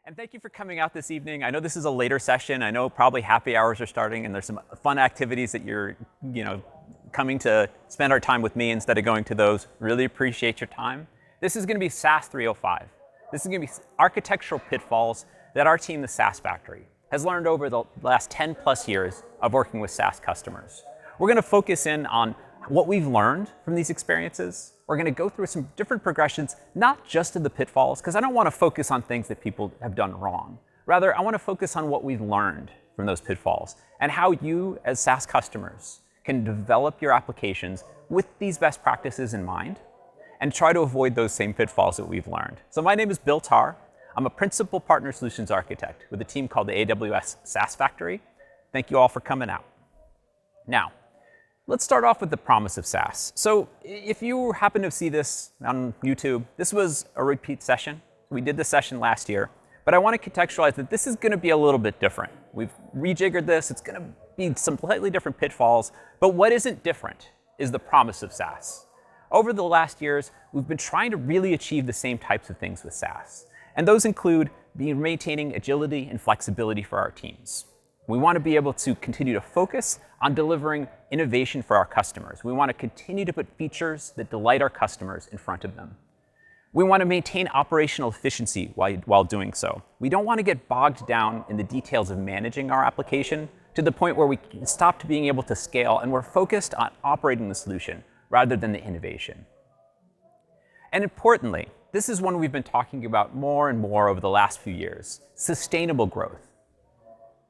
And thank you for coming out this evening. I know this is a later session. I know probably happy hours are starting, and there's some fun activities that you're, coming to spend our time with me instead of going to those. Really appreciate your time. This is going to be SAS305. This is going to be architectural pitfalls that our team, the SaaS Factory, has learned over the last 10 plus years of working with SaaS customers. We're going to focus in on what we've learned from these experiences. We're going to go through some different progressions, not just of the pitfalls, because I don't want to focus on things that people have done wrong. Rather, I want to focus on what we've learned from those pitfalls and how you, as SaaS customers, can develop your applications with these best practices in mind and try to avoid those same pitfalls that we've learned. So my name is Bill Tarr. I'm a principal partner solutions architect with a team called the AWS SaaS Factory. Thank you all for coming out. Now, let's start off with the promise of SaaS. So if you happen to see this on YouTube, this was a repeat session. We did the session last year, but I want to contextualize that this is going to be a little bit different. We've rejiggered this. It's going to be some slightly different pitfalls, but what isn't different is the promise of SaaS. Over the last years, we've been trying to really achieve the same types of things with SaaS. And those include maintaining agility and flexibility for our teams. We want to be able to continue to focus on delivering innovation for our customers. We want to continue to put features that delight our customers in front of them. We want to maintain operational efficiency while doing so. We don't want to get bogged down in the details of managing our application to the point where we stop being able to scale and we're focused on operating the solution rather than the innovation. And importantly, this is one we've been talking about more and more over the last few years, sustainable growth.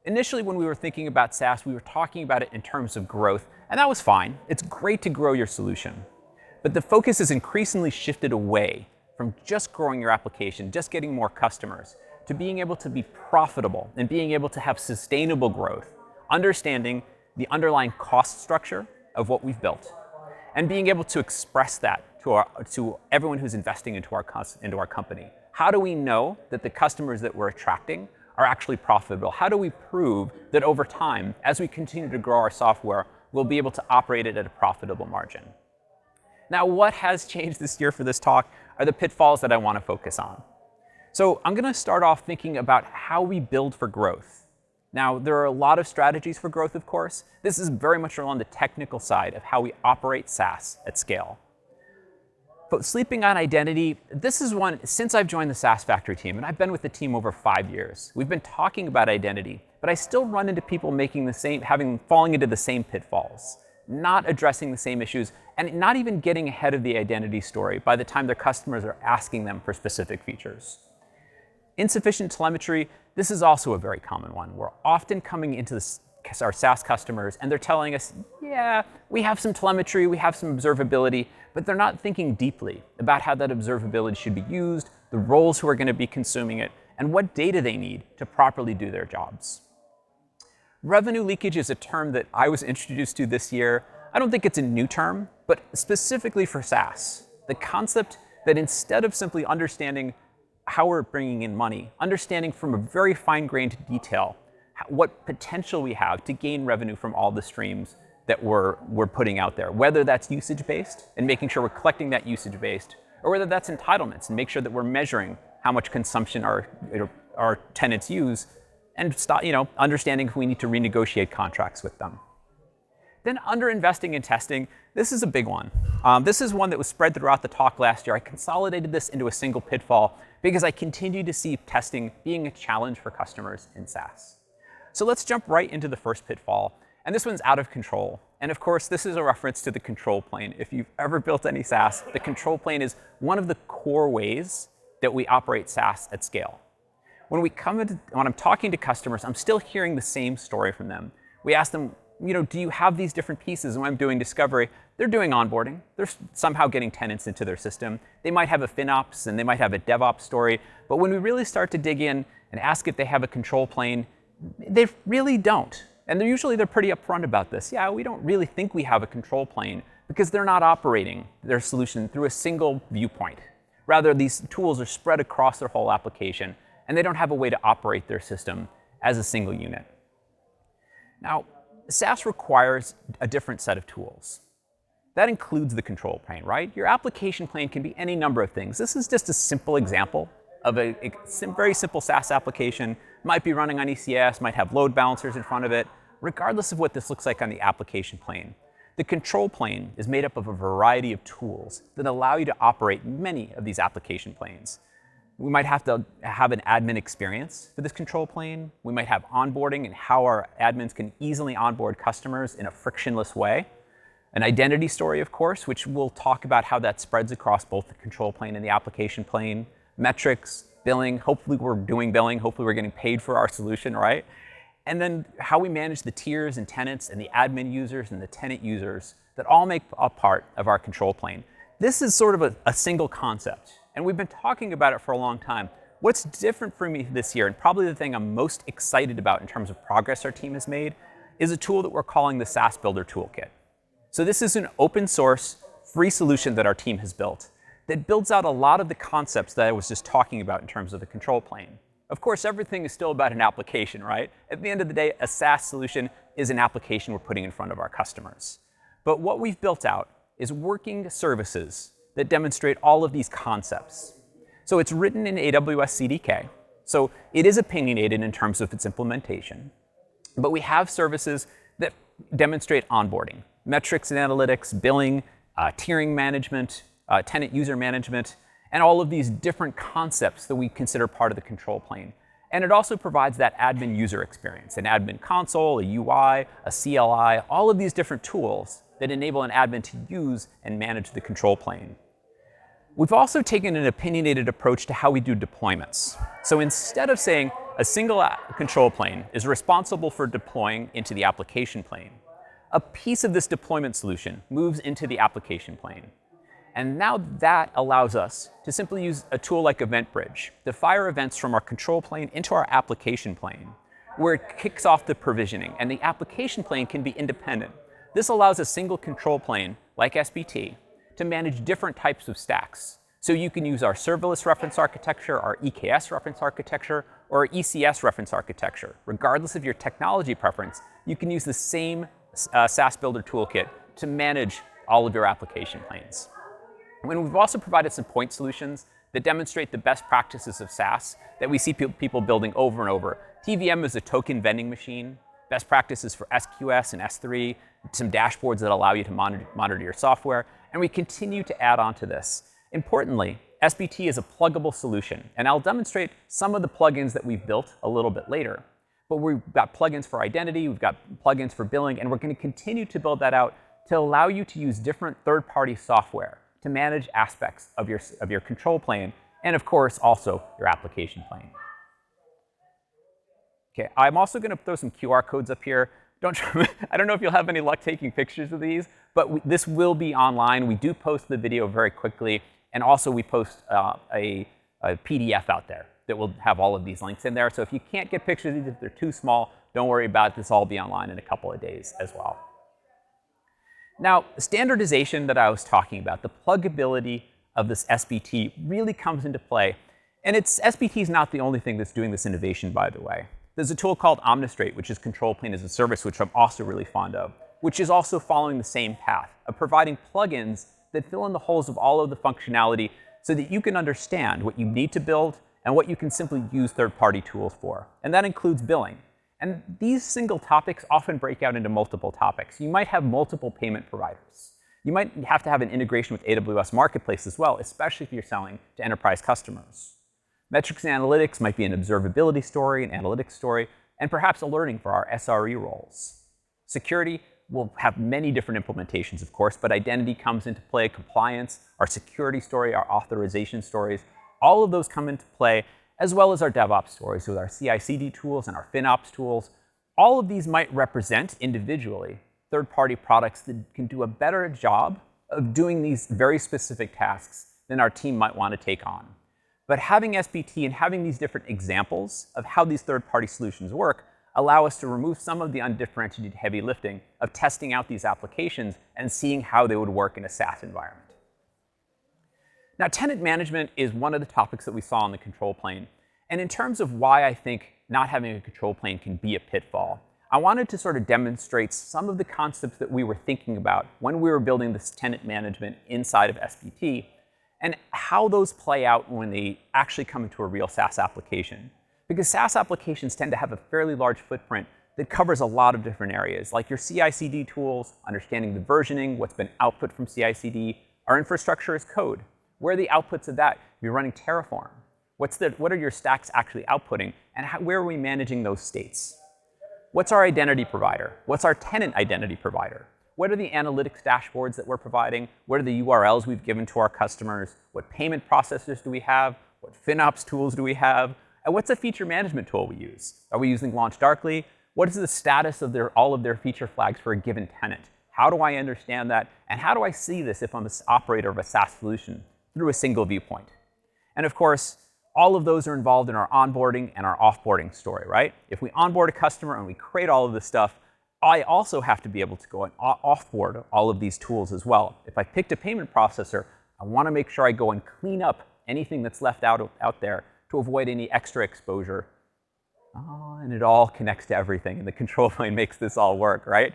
Initially, when we were thinking about SaaS, we were talking about it in terms of growth, and that was fine. It's great to grow your solution. But the focus has increasingly shifted away from just growing your application, just getting more customers, to being able to be profitable and being able to have sustainable growth, understanding the underlying cost structure of what we've built, and being able to express that to everyone who's investing into our company. How do we know that the customers that we're attracting are actually profitable? How do we prove that over time, as we continue to grow our software, we'll be able to operate it at a profitable margin? Now, what has changed this year for this talk are the pitfalls that I want to focus on. So I'm going to start off thinking about how we build for growth. Now, there are a lot of strategies for growth, of course. This is very much on the technical side of how we operate SaaS at scale. But sleeping on identity, this is one, since I've joined the SaaS Factory team, and I've been with the team over 5 years, we've been talking about identity, but I still run into people falling into the same pitfalls, not addressing the same issues, and not even getting ahead of the identity story by the time their customers are asking them for specific features. Insufficient telemetry, this is also a very common one. We're often coming into our SaaS customers and they're telling us, yeah, we have some telemetry, we have some observability, but they're not thinking deeply about how that observability should be used, the roles who are going to be consuming it, and what data they need to properly do their jobs. Revenue leakage is a term that I was introduced to this year. I don't think it's a new term, but specifically for SaaS. The concept that instead of simply understanding how we're bringing in money, understanding from a very fine-grained detail what potential we have to gain revenue from all the streams that we're putting out there, whether that's usage-based and making sure we're collecting that usage-based, or whether that's entitlements and make sure that we're measuring how much consumption our tenants use and understanding if we need to renegotiate contracts with them. Then under-investing in testing, this is a big one. This is one that was spread throughout the talk last year. I consolidated this into a single pitfall because I continue to see testing being a challenge for customers in SaaS. So let's jump right into the first pitfall. And this one's out of control. And of course, this is a reference to the control plane. If you've ever built any SaaS, the control plane is one of the core ways that we operate SaaS at scale. When I'm talking to customers, I'm still hearing the same story from them. We ask them, do you have these different pieces? And when I'm doing discovery, they're doing onboarding. They're somehow getting tenants into their system. They might have a FinOps and they might have a DevOps story. But when we really start to dig in and ask if they have a control plane, they really don't. And they're pretty upfront about this. Yeah, we don't really think we have a control plane because they're not operating their solution through a single viewpoint. Rather, these tools are spread across their whole application, and they don't have a way to operate their system as a single unit. Now, SaaS requires a different set of tools. That includes the control plane, right? Your application plane can be any number of things. This is just a simple example of a very simple SaaS application, might be running on ECS, might have load balancers in front of it, regardless of what this looks like on the application plane. The control plane is made up of a variety of tools that allow you to operate many of these application planes. We might have to have an admin experience for this control plane. We might have onboarding and how our admins can easily onboard customers in a frictionless way. An identity story, of course, which we'll talk about how that spreads across both the control plane and the application plane. Metrics, billing, hopefully we're doing billing, hopefully we're getting paid for our solution, right? And then how we manage the tiers and tenants and the admin users and the tenant users that all make a part of our control plane. This is sort of a single concept, and we've been talking about it for a long time. What's different for me this year, and probably the thing I'm most excited about in terms of progress our team has made, is a tool that we're calling the SaaS Builder Toolkit. So this is an open source, free solution that our team has built that builds out a lot of the concepts that I was just talking about in terms of the control plane. Of course, everything is still about an application, right? At the end of the day, a SaaS solution is an application we're putting in front of our customers. But what we've built out is working services that demonstrate all of these concepts. So it's written in AWS CDK. So it is opinionated in terms of its implementation. But we have services that demonstrate onboarding, metrics and analytics, billing, tiering management, tenant user management, and all of these different concepts that we consider part of the control plane. And it also provides that admin user experience, an admin console, a UI, a CLI, all of these different tools that enable an admin to use and manage the control plane. We've also taken an opinionated approach to how we do deployments. So instead of saying a single control plane is responsible for deploying into the application plane, a piece of this deployment solution moves into the application plane. And now that allows us to simply use a tool like EventBridge to fire events from our control plane into our application plane, where it kicks off the provisioning, and the application plane can be independent. This allows a single control plane, like SBT, to manage different types of stacks. So you can use our serverless reference architecture, our EKS reference architecture, or our ECS reference architecture. Regardless of your technology preference, you can use the same SaaS Builder Toolkit to manage all of your application planes. And we've also provided some point solutions that demonstrate the best practices of SaaS that we see people building over and over. TVM is a token vending machine, best practices for SQS and S3, some dashboards that allow you to monitor your software, and we continue to add on to this. Importantly, SBT is a pluggable solution, and I'll demonstrate some of the plugins that we've built a little bit later. But we've got plugins for identity, we've got plugins for billing, and we're going to continue to build that out to allow you to use different third-party software to manage aspects of your control plane, and of course, also your application plane. Okay, I'm also going to throw some QR codes up here. I don't know if you'll have any luck taking pictures of these, but this will be online. We do post the video very quickly, and also we post a PDF out there that will have all of these links in there. So if you can't get pictures of these, if they're too small, don't worry about it. This will all be online in a couple of days as well. Now, standardization that I was talking about, the pluggability of this SBT really comes into play. And SBT is not the only thing that's doing this innovation, by the way. There's a tool called Omnistrate, which is Control Plane as a Service, which I'm also really fond of, which is also following the same path of providing plugins that fill in the holes of all of the functionality so that you can understand what you need to build and what you can simply use third-party tools for. And that includes billing. And these single topics often break out into multiple topics. You might have multiple payment providers. You might have to have an integration with AWS Marketplace as well, especially if you're selling to enterprise customers. Metrics and analytics might be an observability story, an analytics story, and perhaps alerting for our SRE roles. Security will have many different implementations, of course, but identity comes into play, compliance, our security story, our authorization stories. All of those come into play, as well as our DevOps stories with our CI/CD tools and our FinOps tools. All of these might represent individually third-party products that can do a better job of doing these very specific tasks than our team might want to take on. But having SBT and having these different examples of how these third-party solutions work allow us to remove some of the undifferentiated heavy lifting of testing out these applications and seeing how they would work in a SaaS environment. Now, tenant management is one of the topics that we saw on the control plane. And in terms of why I think not having a control plane can be a pitfall, I wanted to sort of demonstrate some of the concepts that we were thinking about when we were building this tenant management inside of SBT, and how those play out when they actually come into a real SaaS application. Because SaaS applications tend to have a fairly large footprint that covers a lot of different areas, like your CI/CD tools, understanding the versioning, what's been output from CI/CD. Our infrastructure is code. Where are the outputs of that? You're running Terraform. What are your stacks actually outputting, and where are we managing those states? What's our identity provider? What's our tenant identity provider? What are the analytics dashboards that we're providing? What are the URLs we've given to our customers? What payment processors do we have? What FinOps tools do we have? And what's a feature management tool we use? Are we using LaunchDarkly? What is the status of all of their feature flags for a given tenant? How do I understand that? And how do I see this if I'm an operator of a SaaS solution through a single viewpoint? And of course, all of those are involved in our onboarding and our offboarding story, right? If we onboard a customer and we create all of this stuff, I also have to be able to go and offboard all of these tools as well. If I picked a payment processor, I want to make sure I go and clean up anything that's left out there to avoid any extra exposure. Oh, and it all connects to everything, and the control plane makes this all work, right?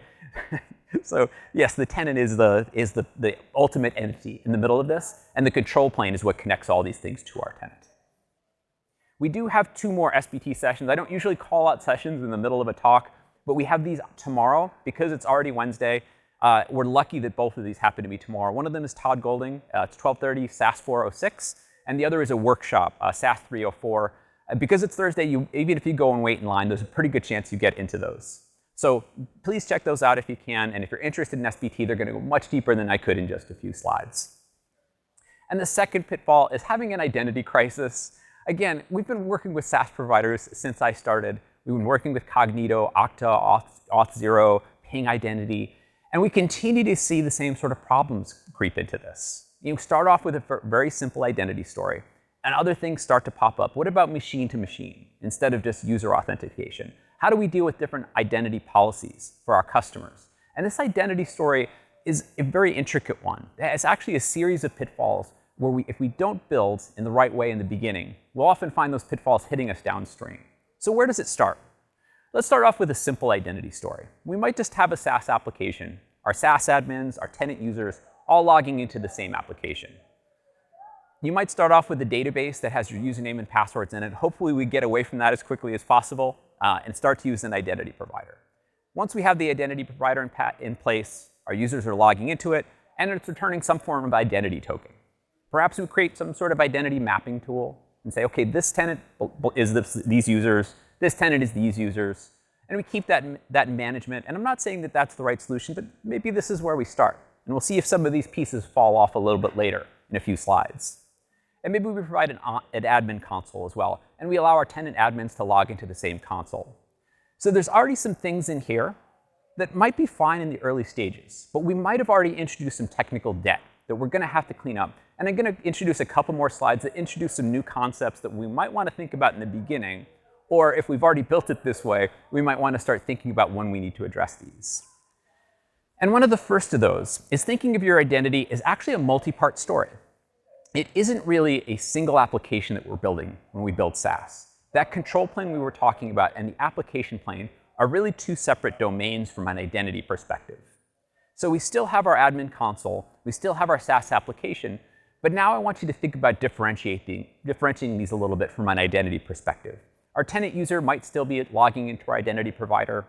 So yes, the tenant is the ultimate entity in the middle of this, and the control plane is what connects all these things to our tenant. We do have 2 more SBT sessions. I don't usually call out sessions in the middle of a talk, but we have these tomorrow. Because it's already Wednesday, we're lucky that both of these happen to be tomorrow. One of them is Todd Golding. It's 12:30, SAS406. And the other is a workshop, SAS304. Because it's Thursday, even if you go and wait in line, there's a pretty good chance you get into those. So please check those out if you can. And if you're interested in SBT, they're going to go much deeper than I could in just a few slides. And the second pitfall is having an identity crisis. Again, we've been working with SaaS providers since I started. We've been working with Cognito, Okta, Auth0, Ping Identity. And we continue to see the same sort of problems creep into this. You start off with a very simple identity story, and other things start to pop up. What about machine to machine instead of just user authentication? How do we deal with different identity policies for our customers? And this identity story is a very intricate one. It's actually a series of pitfalls where if we don't build in the right way in the beginning, we'll often find those pitfalls hitting us downstream. So where does it start? Let's start off with a simple identity story. We might just have a SaaS application, our SaaS admins, our tenant users, all logging into the same application. You might start off with a database that has your username and passwords in it. Hopefully we get away from that as quickly as possible and start to use an identity provider. Once we have the identity provider in place, our users are logging into it, and it's returning some form of identity token. Perhaps we create some sort of identity mapping tool and say, OK, this tenant is these users, this tenant is these users, and we keep that management. And I'm not saying that that's the right solution, but maybe this is where we start. And we'll see if some of these pieces fall off a little bit later in a few slides. And maybe we provide an admin console as well, and we allow our tenant admins to log into the same console. So there's already some things in here that might be fine in the early stages, but we might have already introduced some technical debt that we're going to have to clean up. And I'm going to introduce a couple more slides that introduce some new concepts that we might want to think about in the beginning, or if we've already built it this way, we might want to start thinking about when we need to address these. And one of the first of those is thinking of your identity as actually a multi-part story. It isn't really a single application that we're building when we build SaaS. That control plane we were talking about and the application plane are really 2 separate domains from an identity perspective. So we still have our admin console, we still have our SaaS application, but now I want you to think about differentiating these a little bit from an identity perspective. Our tenant user might still be logging into our identity provider.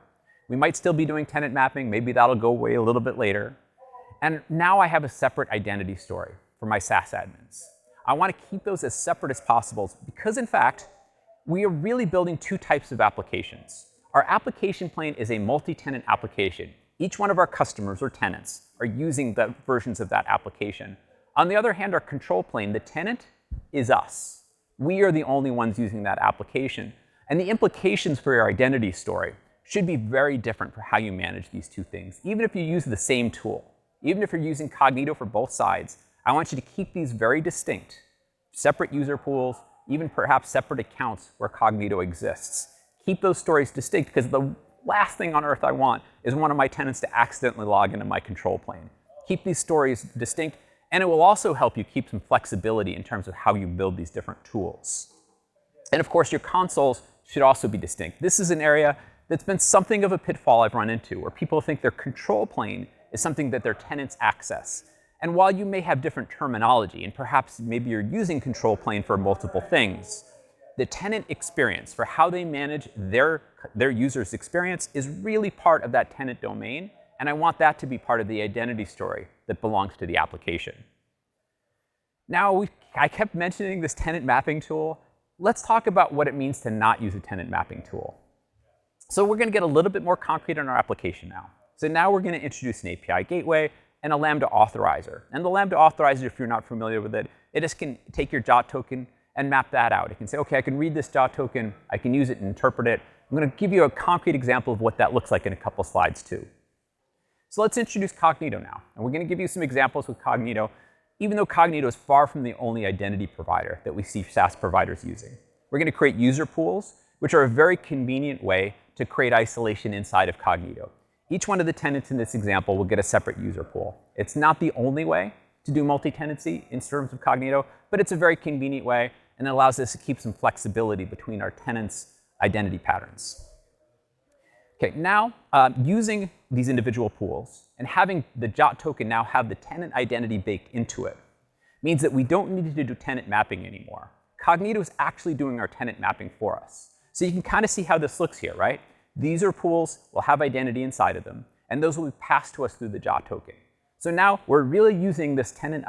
We might still be doing tenant mapping. Maybe that'll go away a little bit later. And now I have a separate identity story for my SaaS admins. I want to keep those as separate as possible because, in fact, we are really building 2 types of applications. Our application plane is a multi-tenant application. Each one of our customers or tenants are using the versions of that application. On the other hand, our control plane, the tenant, is us. We are the only ones using that application. And the implications for your identity story should be very different for how you manage these 2 things, even if you use the same tool. Even if you're using Cognito for both sides, I want you to keep these very distinct, separate user pools, even perhaps separate accounts where Cognito exists. Keep those stories distinct, because the last thing on earth I want is one of my tenants to accidentally log into my control plane. Keep these stories distinct, and it will also help you keep some flexibility in terms of how you build these different tools. And of course, your consoles should also be distinct. This is an area that's been something of a pitfall I've run into, where people think their control plane is something that their tenants access. And while you may have different terminology, and perhaps maybe you're using control plane for multiple things, the tenant experience for how they manage their user's experience is really part of that tenant domain, and I want that to be part of the identity story that belongs to the application. Now, I kept mentioning this tenant mapping tool. Let's talk about what it means to not use a tenant mapping tool. So we're going to get a little bit more concrete in our application now. So now we're going to introduce an API gateway and a Lambda authorizer. And the Lambda authorizer, if you're not familiar with it, it just can take your JOT token and map that out. It can say, OK, I can read this JOT token. I can use it and interpret it. I'm going to give you a concrete example of what that looks like in a couple slides, too. So let's introduce Cognito now. And we're going to give you some examples with Cognito, even though Cognito is far from the only identity provider that we see SaaS providers using. We're going to create user pools, which are a very convenient way to create isolation inside of Cognito. Each one of the tenants in this example will get a separate user pool. It's not the only way to do multi-tenancy in terms of Cognito, but it's a very convenient way, and it allows us to keep some flexibility between our tenants' identity patterns. OK, now using these individual pools and having the JOT token now have the tenant identity baked into it means that we don't need to do tenant mapping anymore. Cognito is actually doing our tenant mapping for us. So you can kind of see how this looks here, right? These are pools will have identity inside of them, and those will be passed to us through the JOT token. So now we're really using this tenant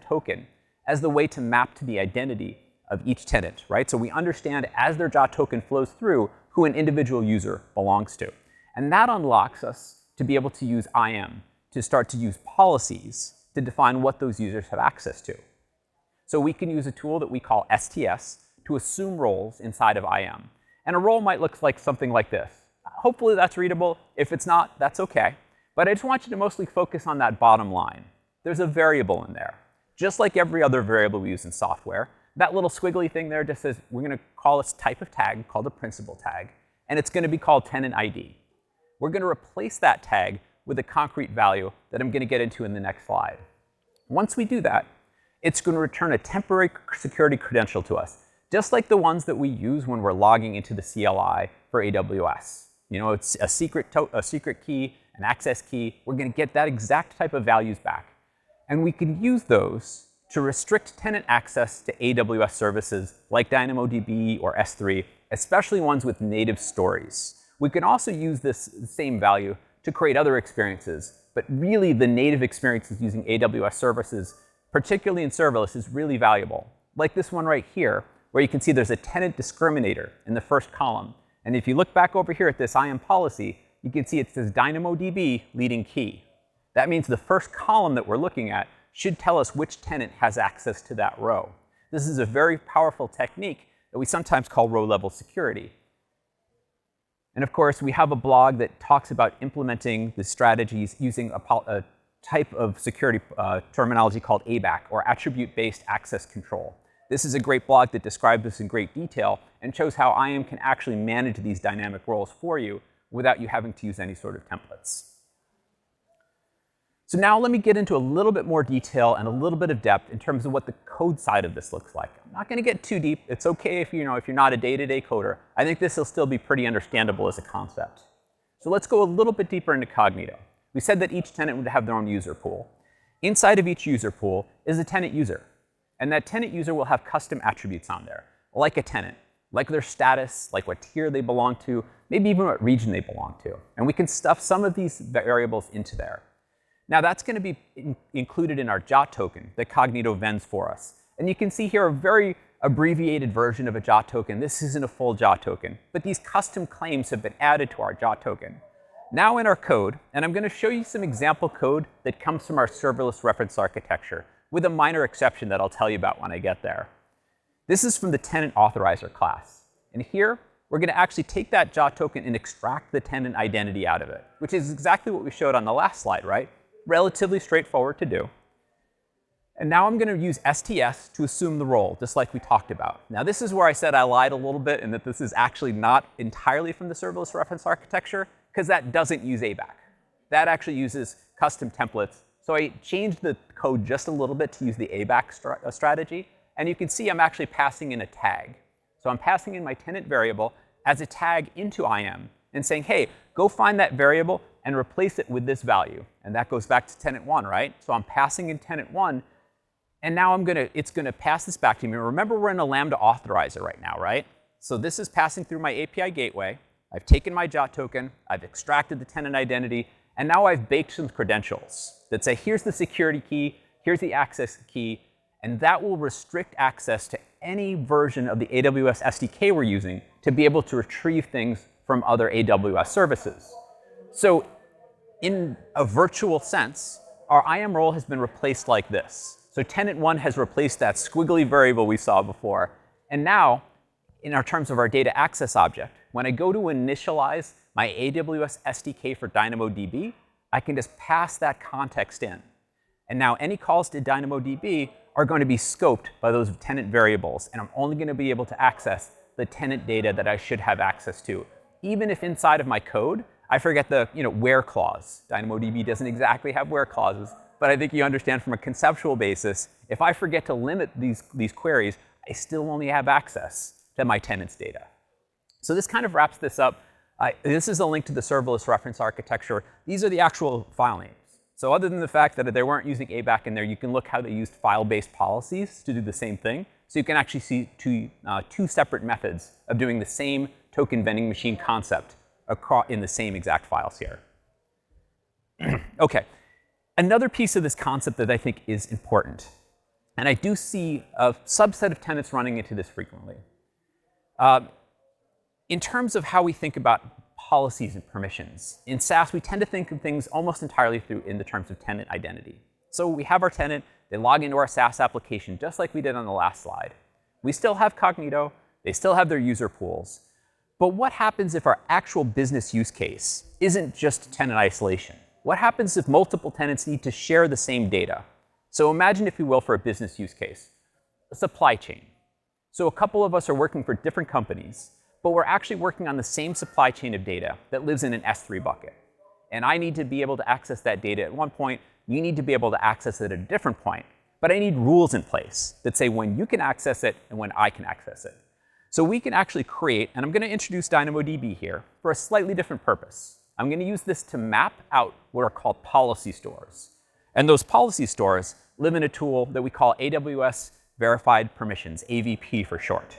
token as the way to map to the identity of each tenant, right? So we understand as their JOT token flows through who an individual user belongs to. And that unlocks us to be able to use IAM to start to use policies to define what those users have access to. So we can use a tool that we call STS to assume roles inside of IAM. And a role might look like something like this. Hopefully that's readable. If it's not, that's OK. But I just want you to mostly focus on that bottom line. There's a variable in there. Just like every other variable we use in software, that little squiggly thing there just says we're going to call this type of tag called a principal tag, and it's going to be called tenant ID. We're going to replace that tag with a concrete value that I'm going to get into in the next slide. Once we do that, it's going to return a temporary security credential to us, just like the ones that we use when we're logging into the CLI for AWS. You know, it's a secret key, an access key. We're going to get that exact type of values back. And we can use those to restrict tenant access to AWS services like DynamoDB or S3, especially ones with native stories. We can also use this same value to create other experiences, but really the native experiences using AWS services, particularly in serverless, is really valuable. Like this one right here, where you can see there's a tenant discriminator in the first column. And if you look back over here at this IAM policy, you can see it says DynamoDB leading key. That means the first column that we're looking at should tell us which tenant has access to that row. This is a very powerful technique that we sometimes call row-level security. And of course, we have a blog that talks about implementing the strategies using a type of security terminology called ABAC, or attribute-based access control. This is a great blog that describes this in great detail and shows how IAM can actually manage these dynamic roles for you without you having to use any sort of templates. So now let me get into a little bit more detail and a little bit of depth in terms of what the code side of this looks like. I'm not going to get too deep. It's OK if you're not a day-to-day coder. I think this will still be pretty understandable as a concept. So let's go a little bit deeper into Cognito. We said that each tenant would have their own user pool. Inside of each user pool is a tenant user. And that tenant user will have custom attributes on there, like a tenant, like their status, like what tier they belong to, maybe even what region they belong to. And we can stuff some of these variables into there. Now, that's going to be included in our JOT token that Cognito vends for us. And you can see here a very abbreviated version of a JOT token. This isn't a full JOT token, but these custom claims have been added to our JOT token. Now in our code, and I'm going to show you some example code that comes from our serverless reference architecture, with a minor exception that I'll tell you about when I get there. This is from the tenant authorizer class. And here, we're going to actually take that JOT token and extract the tenant identity out of it, which is exactly what we showed on the last slide, right? Relatively straightforward to do. And now I'm going to use STS to assume the role, just like we talked about. Now, this is where I said I lied a little bit and that this is actually not entirely from the serverless reference architecture, because that doesn't use ABAC. That actually uses custom templates. So I changed the code just a little bit to use the ABAC strategy. And you can see I'm actually passing in a tag. So I'm passing in my tenant variable as a tag into IAM and saying, hey, go find that variable and replace it with this value. And that goes back to tenant 1, right? So I'm passing in tenant 1, and now it's going to pass this back to me. Remember, we're in a Lambda authorizer right now, right? So this is passing through my API gateway. I've taken my JOT token. I've extracted the tenant identity. And now I've baked some credentials that say, here's the security key, here's the access key. And that will restrict access to any version of the AWS SDK we're using to be able to retrieve things from other AWS services. So in a virtual sense, our IAM role has been replaced like this. So tenant 1 has replaced that squiggly variable we saw before. And now, in our terms of our data access object, when I go to initialize my AWS SDK for DynamoDB, I can just pass that context in. And now any calls to DynamoDB are going to be scoped by those tenant variables. And I'm only going to be able to access the tenant data that I should have access to. Even if inside of my code, I forget the where clause. DynamoDB doesn't exactly have where clauses. But I think you understand from a conceptual basis, if I forget to limit these queries, I still only have access to my tenant's data. So this kind of wraps this up. This is a link to the serverless reference architecture. These are the actual file names. So other than the fact that they weren't using ABAC in there, you can look how they used file-based policies to do the same thing. So you can actually see two separate methods of doing the same token vending machine concept in the same exact files here. OK. Another piece of this concept that I think is important, and I do see a subset of tenants running into this frequently. In terms of how we think about policies and permissions, in SaaS, we tend to think of things almost entirely in the terms of tenant identity. So we have our tenant. They log into our SaaS application just like we did on the last slide. We still have Cognito. They still have their user pools. But what happens if our actual business use case isn't just tenant isolation? What happens if multiple tenants need to share the same data? So imagine, if you will, for a business use case, a supply chain. So a couple of us are working for different companies, but we're actually working on the same supply chain of data that lives in an S3 bucket. And I need to be able to access that data at one point. You need to be able to access it at a different point. But I need rules in place that say when you can access it and when I can access it. So we can actually create, and I'm going to introduce DynamoDB here for a slightly different purpose. I'm going to use this to map out what are called policy stores. And those policy stores live in a tool that we call AWS Verified Permissions, AVP for short.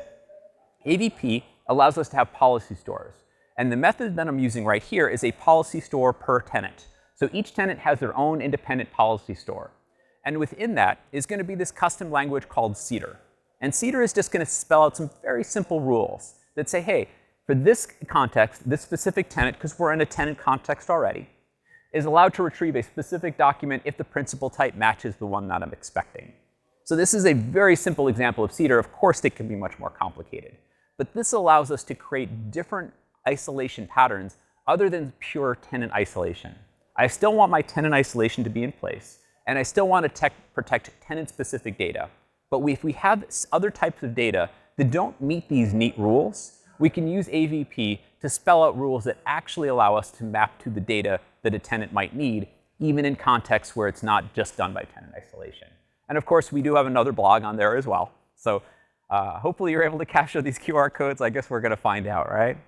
AVP allows us to have policy stores. And the method that I'm using right here is a policy store per tenant. So each tenant has their own independent policy store. And within that is going to be this custom language called Cedar. And Cedar is just going to spell out some very simple rules that say, hey, for this context, this specific tenant, because we're in a tenant context already, is allowed to retrieve a specific document if the principal type matches the one that I'm expecting. So this is a very simple example of Cedar. Of course, it can be much more complicated. But this allows us to create different isolation patterns other than pure tenant isolation. I still want my tenant isolation to be in place. And I still want to protect tenant-specific data. But if we have other types of data that don't meet these neat rules, we can use AVP to spell out rules that actually allow us to map to the data that a tenant might need, even in contexts where it's not just done by tenant isolation. And of course, we do have another blog on there as well. So hopefully you're able to capture these QR codes. I guess we're going to find out, right?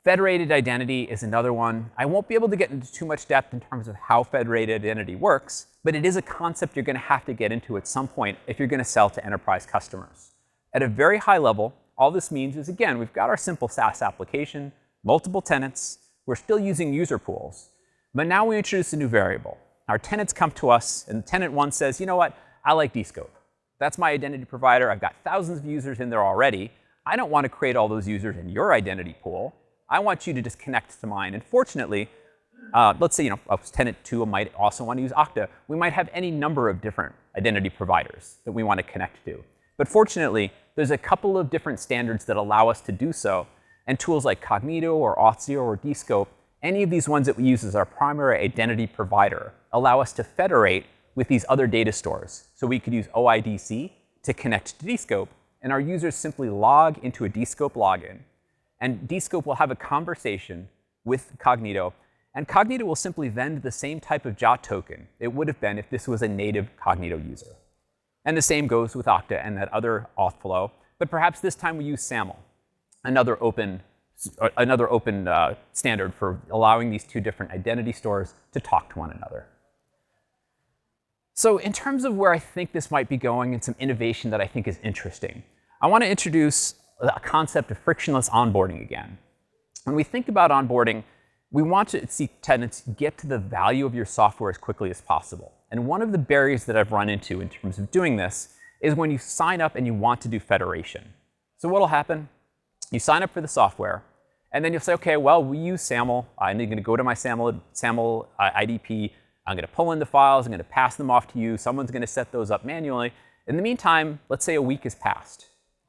Federated identity is another one. I won't be able to get into too much depth in terms of how federated identity works, but it is a concept you're going to have to get into at some point if you're going to sell to enterprise customers. At a very high level, all this means is, again, we've got our simple SaaS application, multiple tenants. We're still using user pools. But now we introduce a new variable. Our tenants come to us, and tenant 1 says, you know what? I like Dscope. That's my identity provider. I've got thousands of users in there already. I don't want to create all those users in your identity pool. I want you to just connect to mine. And fortunately, let's say tenant 2 might also want to use Okta. We might have any number of different identity providers that we want to connect to. But fortunately, there's a couple of different standards that allow us to do so. And tools like Cognito or Auth0 or Dscope, any of these ones that we use as our primary identity provider, allow us to federate with these other data stores. So we could use OIDC to connect to Dscope. And our users simply log into a Dscope login. And Dscope will have a conversation with Cognito. And Cognito will simply vend the same type of JOT token it would have been if this was a native Cognito user. And the same goes with Okta and that other auth flow. But perhaps this time we use SAML, another open another open standard for allowing these two different identity stores to talk to one another. So in terms of where I think this might be going and some innovation that I think is interesting, I want to introduce a concept of frictionless onboarding again. When we think about onboarding, we want to see tenants get to the value of your software as quickly as possible. And one of the barriers that I've run into in terms of doing this is when you sign up and you want to do federation. So what will happen? You sign up for the software, and then you'll say, OK, well, we use SAML. I'm going to go to my SAML IDP. I'm going to pull in the files. I'm going to pass them off to you. Someone's going to set those up manually. In the meantime, let's say a week has passed.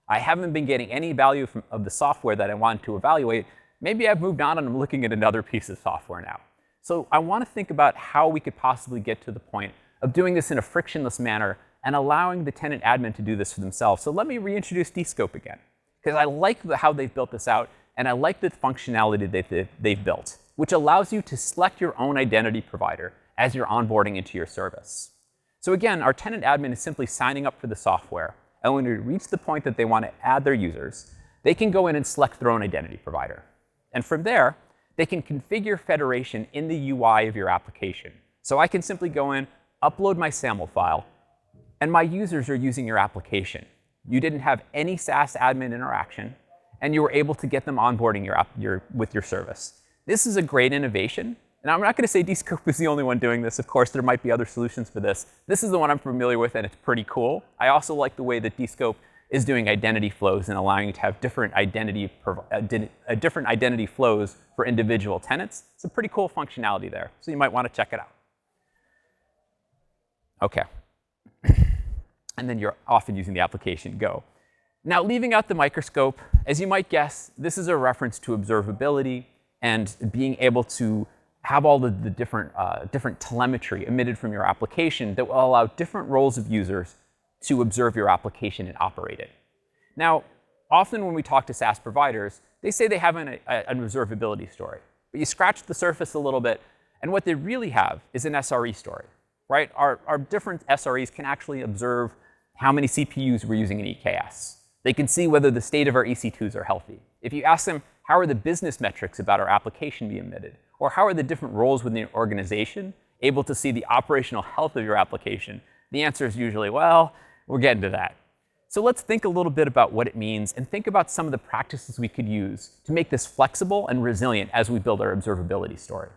I haven't been getting any value of the software that I wanted to evaluate. Maybe I've moved on and I'm looking at another piece of software now. So I want to think about how we could possibly get to the point of doing this in a frictionless manner and allowing the tenant admin to do this for themselves. So let me reintroduce Dscope again, because I like how they've built this out, and I like the functionality that they've built, which allows you to select your own identity provider as you're onboarding into your service. So again, our tenant admin is simply signing up for the software. And when we reach the point that they want to add their users, they can go in and select their own identity provider. And from there, they can configure federation in the UI of your application. So I can simply go in, upload my SAML file, and my users are using your application. You didn't have any SaaS admin interaction, and you were able to get them onboarding with your service. This is a great innovation. And I'm not going to say Dscope is the only one doing this. Of course, there might be other solutions for this. This is the one I'm familiar with, and it's pretty cool. I also like the way that Dscope is doing identity flows and allowing you to have different identity flows for individual tenants. It's a pretty cool functionality there. So you might want to check it out. OK. And then you're often using the application Go. Now, leaving out the microscope, as you might guess, this is a reference to observability and being able to have all the different telemetry emitted from your application that will allow different roles of users to observe your application and operate it. Now, often when we talk to SaaS providers, they say they have an observability story. But you scratch the surface a little bit, and what they really have is an SRE story. Right? Our different SREs can actually observe how many CPUs we're using in EKS. They can see whether the state of our EC2s are healthy. If you ask them, how are the business metrics about our application being emitted? Or how are the different roles within the organization able to see the operational health of your application? The answer is usually, well, we're getting to that. So let's think a little bit about what it means and think about some of the practices we could use to make this flexible and resilient as we build our observability story.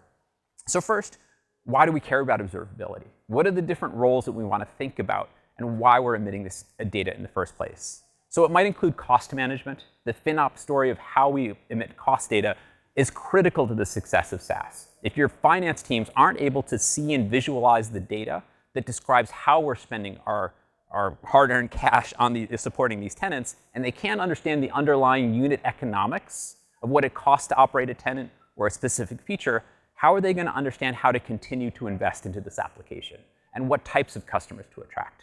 So first, why do we care about observability? What are the different roles that we want to think about and why we're emitting this data in the first place? So it might include cost management. The FinOps story of how we emit cost data is critical to the success of SaaS. If your finance teams aren't able to see and visualize the data that describes how we're spending our hard-earned cash on supporting these tenants, and they can't understand the underlying unit economics of what it costs to operate a tenant or a specific feature, how are they going to understand how to continue to invest into this application and what types of customers to attract?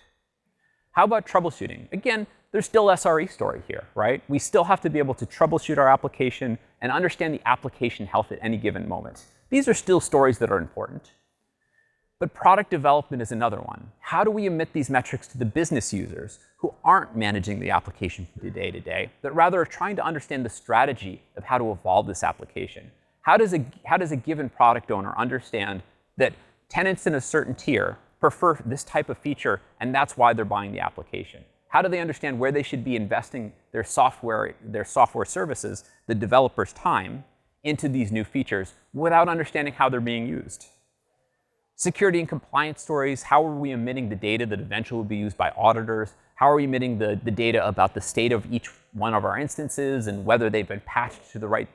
How about troubleshooting? Again, there's still SRE story here, right? We still have to be able to troubleshoot our application and understand the application health at any given moment. These are still stories that are important. But product development is another one. How do we emit these metrics to the business users who aren't managing the application from day to day, but rather are trying to understand the strategy of how to evolve this application? How does a given product owner understand that tenants in a certain tier prefer this type of feature, and that's why they're buying the application? How do they understand where they should be investing their software services, the developer's time, into these new features without understanding how they're being used? Security and compliance stories. How are we emitting the data that eventually will be used by auditors? How are we emitting the data about the state of each one of our instances and whether they've been patched to the right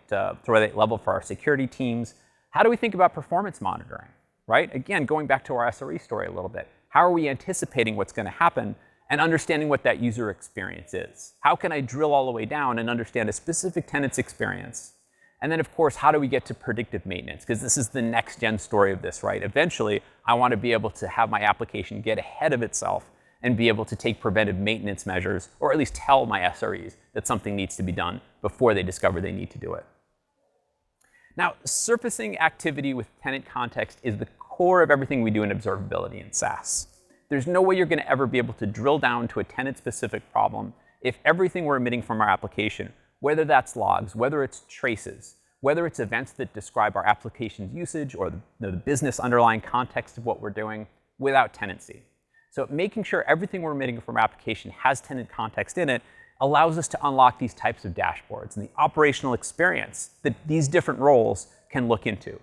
level for our security teams? How do we think about performance monitoring? Right? Again, going back to our SRE story a little bit. How are we anticipating what's going to happen and understanding what that user experience is? How can I drill all the way down and understand a specific tenant's experience? And then, of course, how do we get to predictive maintenance? Because this is the next gen story of this, right? Eventually, I want to be able to have my application get ahead of itself and be able to take preventive maintenance measures, or at least tell my SREs that something needs to be done before they discover they need to do it. Now, surfacing activity with tenant context is the core of everything we do in observability in SaaS. There's no way you're going to ever be able to drill down to a tenant-specific problem if everything we're emitting from our application whether that's logs, whether it's traces, whether it's events that describe our application's usage or the business underlying context of what we're doing without tenancy. So making sure everything we're emitting from our application has tenant context in it allows us to unlock these types of dashboards and the operational experience that these different roles can look into.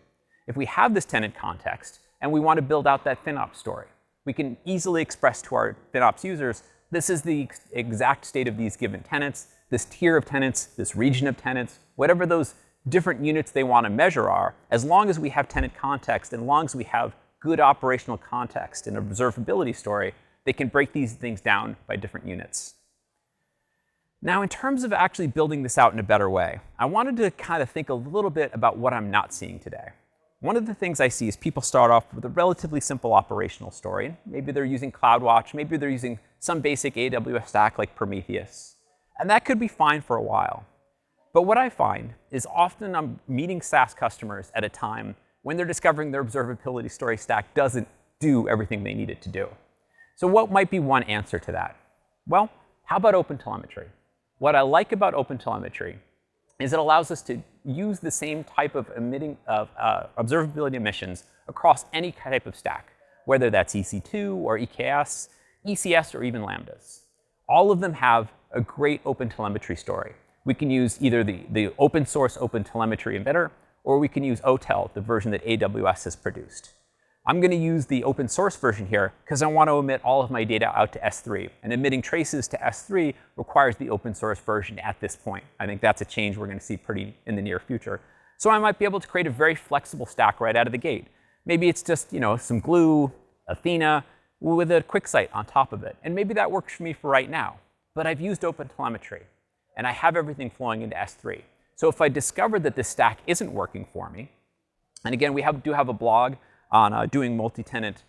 If we have this tenant context and we want to build out that FinOps story, we can easily express to our FinOps users, this is the exact state of these given tenants, this tier of tenants, this region of tenants, whatever those different units they want to measure are, as long as we have tenant context and as long as we have good operational context and observability story, they can break these things down by different units. Now, in terms of actually building this out in a better way, I wanted to kind of think a little bit about what I'm not seeing today. One of the things I see is people start off with a relatively simple operational story. Maybe they're using CloudWatch, maybe they're using some basic AWS stack like Prometheus. And that could be fine for a while. But what I find is often I'm meeting SaaS customers at a time when they're discovering their observability story stack doesn't do everything they need it to do. So what might be one answer to that? Well, how about OpenTelemetry? What I like about OpenTelemetry is it allows us to use the same type of observability emissions across any type of stack, whether that's EC2 or EKS, ECS, or even Lambdas. All of them have a great OpenTelemetry story. We can use either the open source OpenTelemetry embedder, or we can use OTel, the version that AWS has produced. I'm going to use the open source version here because I want to emit all of my data out to S3. And emitting traces to S3 requires the open source version at this point. I think that's a change we're going to see pretty in the near future. So I might be able to create a very flexible stack right out of the gate. Maybe it's just some Glue, Athena, with a QuickSight on top of it. And maybe that works for me for right now. But I've used OpenTelemetry, and I have everything flowing into S3. So if I discover that this stack isn't working for me, and again, we do have a blog on doing multi-tenant,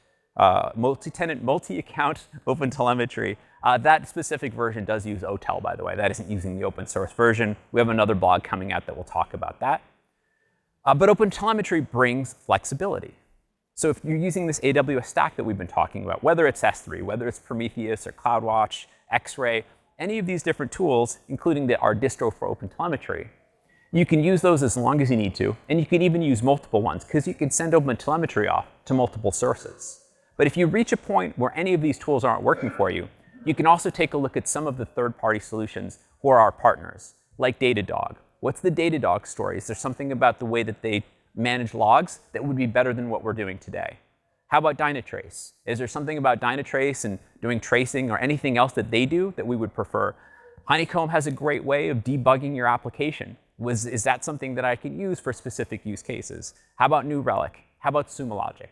multi-account OpenTelemetry. That specific version does use OTel, by the way. That isn't using the open source version. We have another blog coming out that will talk about that. But OpenTelemetry brings flexibility. So if you're using this AWS stack that we've been talking about, whether it's S3, whether it's Prometheus or CloudWatch, X-Ray, any of these different tools, including our distro for OpenTelemetry, you can use those as long as you need to, and you can even use multiple ones, because you can send OpenTelemetry off to multiple sources. But if you reach a point where any of these tools aren't working for you, you can also take a look at some of the third-party solutions who are our partners, like Datadog. What's the Datadog story? Is there something about the way that they manage logs that would be better than what we're doing today? How about Dynatrace? Is there something about Dynatrace and doing tracing or anything else that they do that we would prefer? Honeycomb has a great way of debugging your application. Is that something that I can use for specific use cases? How about New Relic? How about Sumo Logic?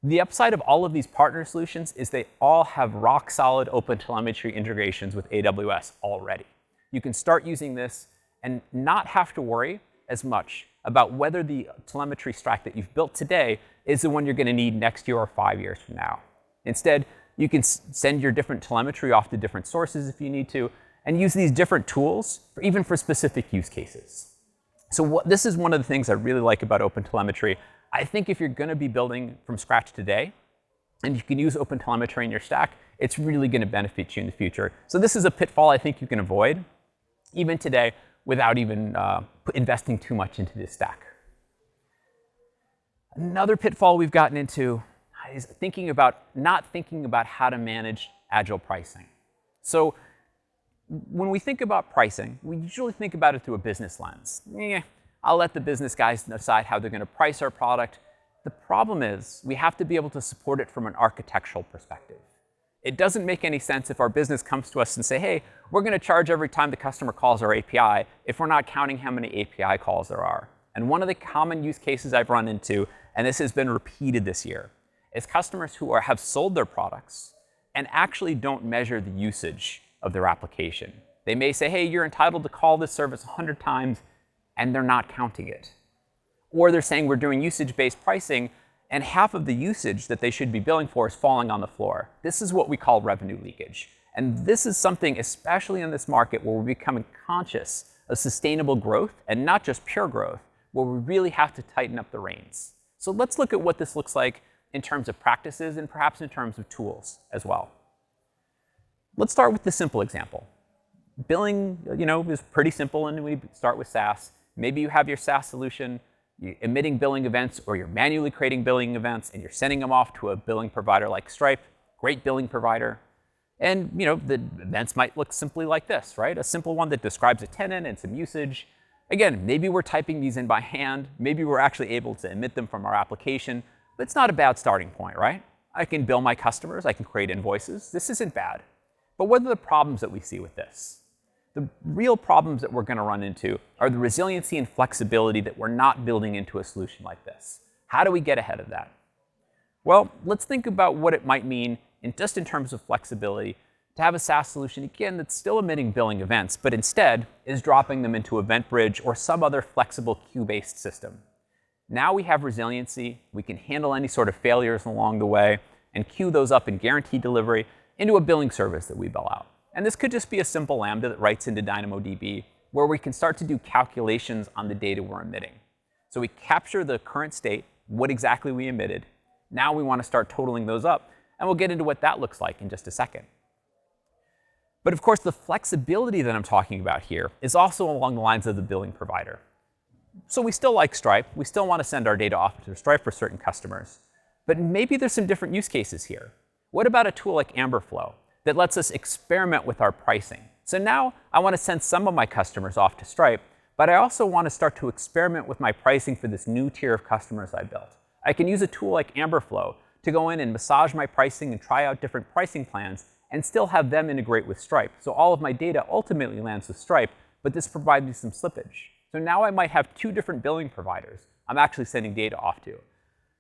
The upside of all of these partner solutions is they all have rock-solid OpenTelemetry integrations with AWS already. You can start using this and not have to worry as much about whether the telemetry stack that you've built today is the one you're going to need next year or 5 years from now. Instead, you can send your different telemetry off to different sources if you need to, and use these different tools even for specific use cases. So this is one of the things I really like about OpenTelemetry. I think if you're going to be building from scratch today, and you can use OpenTelemetry in your stack, it's really going to benefit you in the future. So this is a pitfall I think you can avoid, even today, without even investing too much into this stack. Another pitfall we've gotten into is not thinking about how to manage agile pricing. So when we think about pricing, we usually think about it through a business lens. I'll let the business guys decide how they're going to price our product. The problem is we have to be able to support it from an architectural perspective. It doesn't make any sense if our business comes to us and say, hey, we're going to charge every time the customer calls our API if we're not counting how many API calls there are. And one of the common use cases I've run into, and this has been repeated this year, is customers who have sold their products and actually don't measure the usage of their application. They may say, hey, you're entitled to call this service 100 times, and they're not counting it. Or they're saying we're doing usage-based pricing, and half of the usage that they should be billing for is falling on the floor. This is what we call revenue leakage. And this is something, especially in this market, where we're becoming conscious of sustainable growth, and not just pure growth, where we really have to tighten up the reins. So let's look at what this looks like in terms of practices and perhaps in terms of tools as well. Let's start with the simple example. Billing, is pretty simple, and we start with SaaS. Maybe you have your SaaS solution, you're emitting billing events, or you're manually creating billing events, and you're sending them off to a billing provider like Stripe, great billing provider. And the events might look simply like this, right? A simple one that describes a tenant and some usage. Again, maybe we're typing these in by hand. Maybe we're actually able to emit them from our application. But it's not a bad starting point, right? I can bill my customers. I can create invoices. This isn't bad. But what are the problems that we see with this? The real problems that we're going to run into are the resiliency and flexibility that we're not building into a solution like this. How do we get ahead of that? Well, let's think about what it might mean just in terms of flexibility to have a SaaS solution, again, that's still emitting billing events, but instead is dropping them into EventBridge or some other flexible queue-based system. Now we have resiliency. We can handle any sort of failures along the way and queue those up in guaranteed delivery into a billing service that we bill out. And this could just be a simple Lambda that writes into DynamoDB, where we can start to do calculations on the data we're emitting. So we capture the current state, what exactly we emitted. Now we want to start totaling those up, and we'll get into what that looks like in just a second. But of course, the flexibility that I'm talking about here is also along the lines of the billing provider. So we still like Stripe. We still want to send our data off to Stripe for certain customers. But maybe there's some different use cases here. What about a tool like Amberflow that lets us experiment with our pricing? So now I want to send some of my customers off to Stripe, but I also want to start to experiment with my pricing for this new tier of customers I built. I can use a tool like Amberflow to go in and massage my pricing and try out different pricing plans and still have them integrate with Stripe. So all of my data ultimately lands with Stripe, but this provides me some slippage. So now I might have two different billing providers I'm actually sending data off to.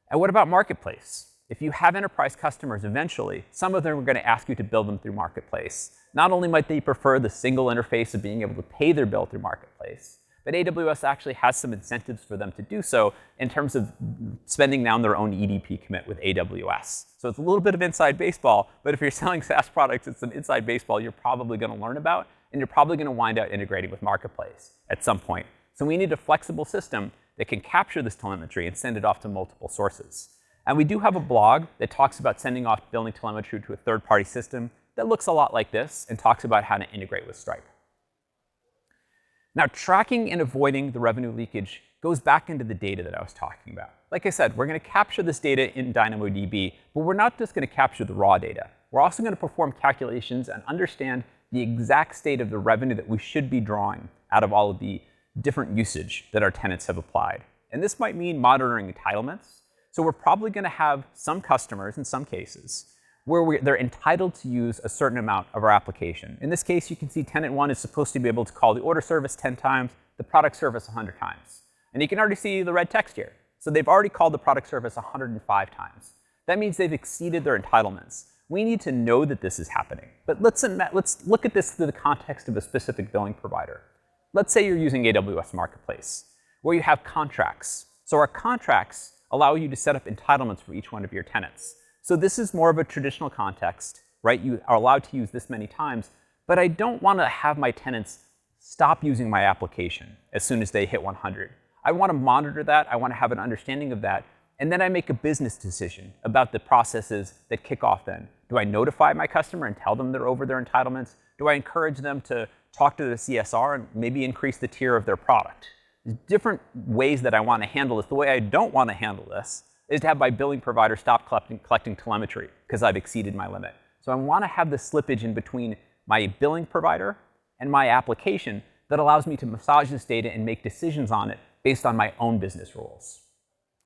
And what about Marketplace? If you have enterprise customers eventually, some of them are going to ask you to bill them through Marketplace. Not only might they prefer the single interface of being able to pay their bill through Marketplace, but AWS actually has some incentives for them to do so in terms of spending down their own EDP commit with AWS. So it's a little bit of inside baseball, but if you're selling SaaS products, it's some inside baseball you're probably going to learn about, and you're probably going to wind up integrating with Marketplace at some point. So we need a flexible system that can capture this telemetry and send it off to multiple sources. And we do have a blog that talks about sending off billing telemetry to a third-party system that looks a lot like this and talks about how to integrate with Stripe. Now, tracking and avoiding the revenue leakage goes back into the data that I was talking about. Like I said, we're going to capture this data in DynamoDB, but we're not just going to capture the raw data. We're also going to perform calculations and understand the exact state of the revenue that we should be drawing out of all of the different usage that our tenants have applied. And this might mean monitoring entitlements. So we're probably going to have some customers, in some cases, where they're entitled to use a certain amount of our application. In this case, you can see tenant 1 is supposed to be able to call the order service 10 times, the product service 100 times. And you can already see the red text here. So they've already called the product service 105 times. That means they've exceeded their entitlements. We need to know that this is happening. But let's look at this through the context of a specific billing provider. Let's say you're using AWS Marketplace, where you have contracts. So our contracts allow you to set up entitlements for each one of your tenants. So this is more of a traditional context, right? You are allowed to use this many times, but I don't want to have my tenants stop using my application as soon as they hit 100. I want to monitor that. I want to have an understanding of that. And then I make a business decision about the processes that kick off then. Do I notify my customer and tell them they're over their entitlements? Do I encourage them to talk to the CSR and maybe increase the tier of their product? There's different ways that I want to handle this. The way I don't want to handle this is to have my billing provider stop collecting telemetry because I've exceeded my limit. So I want to have the slippage in between my billing provider and my application that allows me to massage this data and make decisions on it based on my own business rules.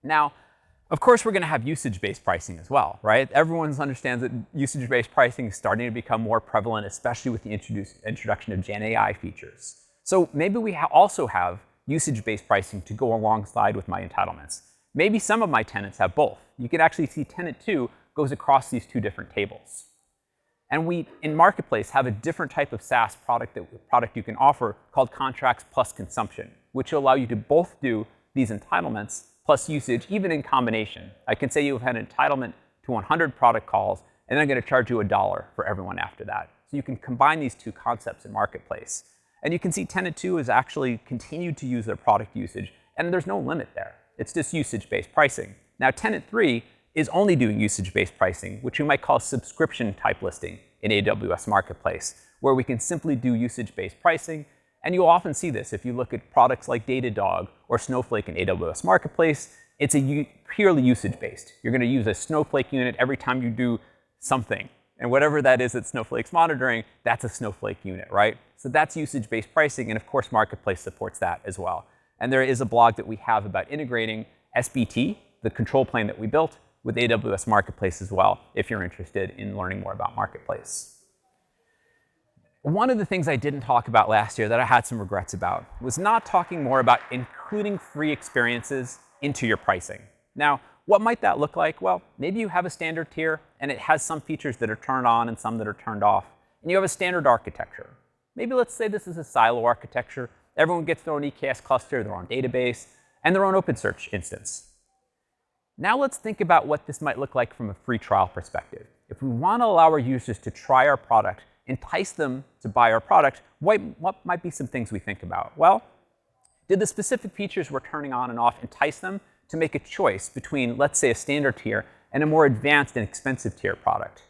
Now, of course, we're going to have usage-based pricing as well, right? Everyone understands that usage-based pricing is starting to become more prevalent, especially with the introduction of Gen AI features. So maybe we also have usage-based pricing to go alongside with my entitlements. Maybe some of my tenants have both. You can actually see tenant 2 goes across these two different tables. And we, in Marketplace, have a different type of SaaS product you can offer called contracts plus consumption, which will allow you to both do these entitlements plus usage, even in combination. I can say you've had an entitlement to 100 product calls, and I'm going to charge you $1 for everyone after that. So you can combine these two concepts in Marketplace. And you can see tenant 2 has actually continued to use their product usage, and there's no limit there. It's just usage-based pricing. Now, tenant 3 is only doing usage-based pricing, which we might call subscription-type listing in AWS Marketplace, where we can simply do usage-based pricing. And you'll often see this if you look at products like Datadog or Snowflake in AWS Marketplace. It's purely usage-based. You're going to use a Snowflake unit every time you do something. And whatever that is that Snowflake's monitoring, that's a Snowflake unit, right? So that's usage-based pricing. And of course, Marketplace supports that as well. And there is a blog that we have about integrating SBT, the control plane that we built, with AWS Marketplace as well, if you're interested in learning more about Marketplace. One of the things I didn't talk about last year that I had some regrets about was not talking more about including free experiences into your pricing. Now, what might that look like? Well, maybe you have a standard tier, and it has some features that are turned on and some that are turned off. And you have a standard architecture. Maybe let's say this is a silo architecture. Everyone gets their own EKS cluster, their own database, and their own OpenSearch instance. Now let's think about what this might look like from a free trial perspective. If we want to allow our users to try our product, entice them to buy our product, what might be some things we think about? Well, did the specific features we're turning on and off entice them to make a choice between, let's say, a standard tier and a more advanced and expensive tier product?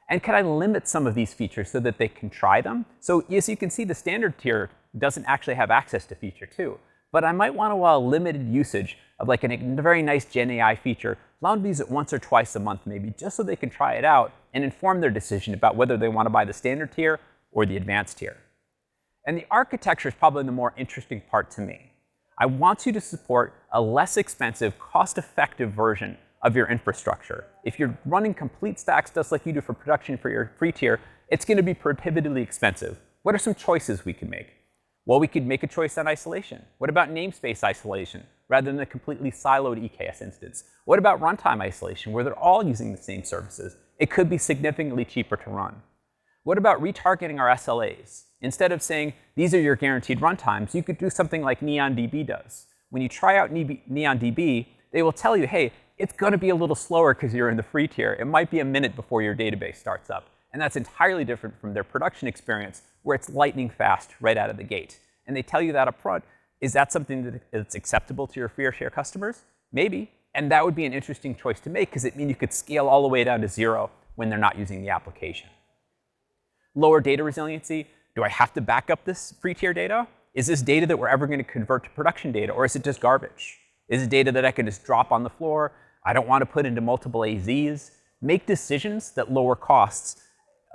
And can I limit some of these features so that they can try them? So as you can see, the standard tier doesn't actually have access to feature 2. But I might want to allow limited usage of like a very nice Gen AI feature, allow them to use it once or twice a month maybe, just so they can try it out and inform their decision about whether they want to buy the standard tier or the advanced tier. And the architecture is probably the more interesting part to me. I want you to support a less expensive, cost-effective version of your infrastructure. If you're running complete stacks just like you do for production for your free tier, it's going to be prohibitively expensive. What are some choices we can make? Well, we could make a choice on isolation. What about namespace isolation rather than a completely siloed EKS instance? What about runtime isolation where they're all using the same services? It could be significantly cheaper to run. What about retargeting our SLAs? Instead of saying, these are your guaranteed runtimes, you could do something like NeonDB does. When you try out NeonDB, they will tell you, hey, it's going to be a little slower because you're in the free tier. It might be a minute before your database starts up. And that's entirely different from their production experience, where it's lightning fast right out of the gate. And they tell you that up front. Is that something that's acceptable to your free or share customers? Maybe. And that would be an interesting choice to make, because it means you could scale all the way down to 0 when they're not using the application. Lower data resiliency. Do I have to back up this free tier data? Is this data that we're ever going to convert to production data, or is it just garbage? Is it data that I can just drop on the floor? I don't want to put into multiple AZs. Make decisions that lower costs,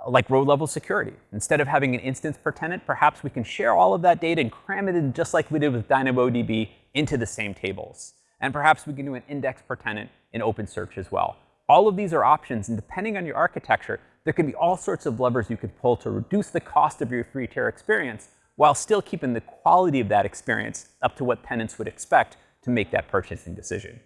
like row-level security. Instead of having an instance per tenant, perhaps we can share all of that data and cram it in just like we did with DynamoDB into the same tables. And perhaps we can do an index per tenant in OpenSearch as well. All of these are options, and depending on your architecture, there can be all sorts of levers you could pull to reduce the cost of your free tier experience while still keeping the quality of that experience up to what tenants would expect to make that purchasing decision.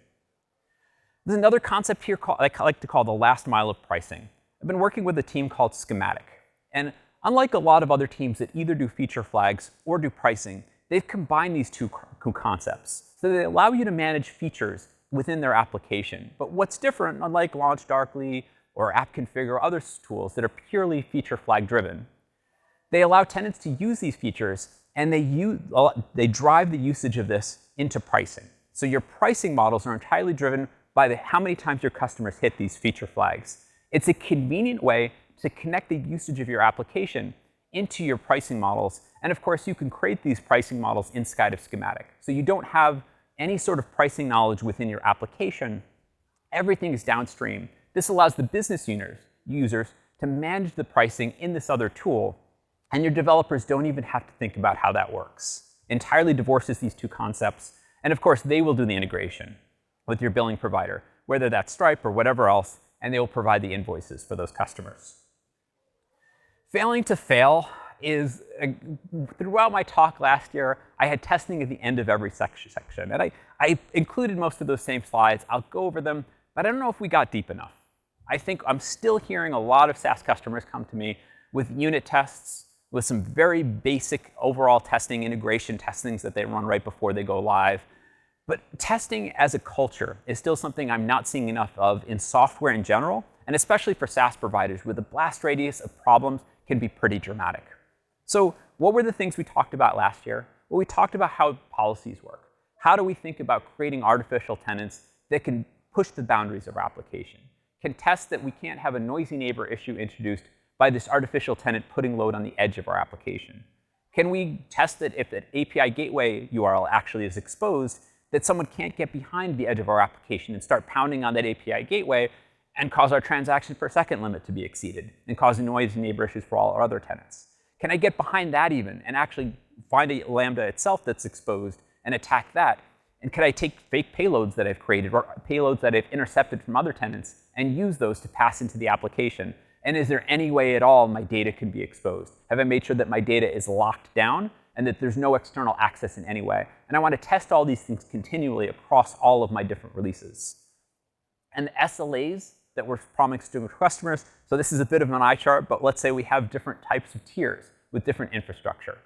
There's another concept here I like to call the last mile of pricing. I've been working with a team called Schematic. And unlike a lot of other teams that either do feature flags or do pricing, they've combined these two concepts. So they allow you to manage features within their application. But what's different, unlike LaunchDarkly or App Config or other tools that are purely feature flag driven, they allow tenants to use these features, and they drive the usage of this into pricing. So your pricing models are entirely driven by how many times your customers hit these feature flags. It's a convenient way to connect the usage of your application into your pricing models. And of course, you can create these pricing models inside of Schematic. So you don't have any sort of pricing knowledge within your application. Everything is downstream. This allows the business users to manage the pricing in this other tool. And your developers don't even have to think about how that works. Entirely divorces these two concepts. And of course, they will do the integration with your billing provider, whether that's Stripe or whatever else, and they will provide the invoices for those customers. Failing to fail is, throughout my talk last year, I had testing at the end of every section. And I included most of those same slides. I'll go over them, but I don't know if we got deep enough. I think I'm still hearing a lot of SaaS customers come to me with unit tests, with some very basic overall testing, integration testings that they run right before they go live. But testing as a culture is still something I'm not seeing enough of in software in general, and especially for SaaS providers, where the blast radius of problems can be pretty dramatic. So what were the things we talked about last year? Well, we talked about how policies work. How do we think about creating artificial tenants that can push the boundaries of our application, can test that we can't have a noisy neighbor issue introduced by this artificial tenant putting load on the edge of our application? Can we test that if an API gateway URL actually is exposed, that someone can't get behind the edge of our application and start pounding on that API gateway and cause our transaction per second limit to be exceeded and causing noise and neighbor issues for all our other tenants? Can I get behind that even and actually find a Lambda itself that's exposed and attack that? And can I take fake payloads that I've created or payloads that I've intercepted from other tenants and use those to pass into the application? And is there any way at all my data can be exposed? Have I made sure that my data is locked down and that there's no external access in any way? And I want to test all these things continually across all of my different releases. And the SLAs that we're promising to customers, so this is a bit of an eye chart, but let's say we have different types of tiers with different infrastructure.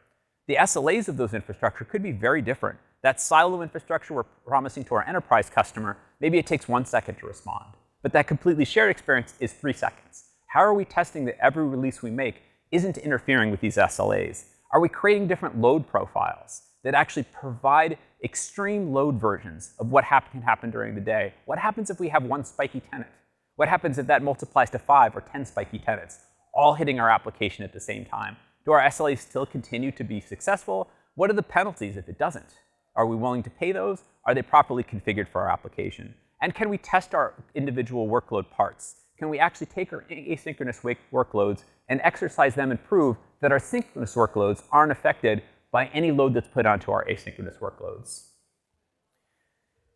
The SLAs of those infrastructure could be very different. That silo infrastructure we're promising to our enterprise customer, maybe it takes 1 second to respond. But that completely shared experience is 3 seconds. How are we testing that every release we make isn't interfering with these SLAs? Are we creating different load profiles that actually provide extreme load versions of what can happen during the day? What happens if we have 1 spiky tenant? What happens if that multiplies to 5 or 10 spiky tenants, all hitting our application at the same time? Do our SLAs still continue to be successful? What are the penalties if it doesn't? Are we willing to pay those? Are they properly configured for our application? And can we test our individual workload parts? Can we actually take our asynchronous workloads and exercise them and prove that our synchronous workloads aren't affected by any load that's put onto our asynchronous workloads?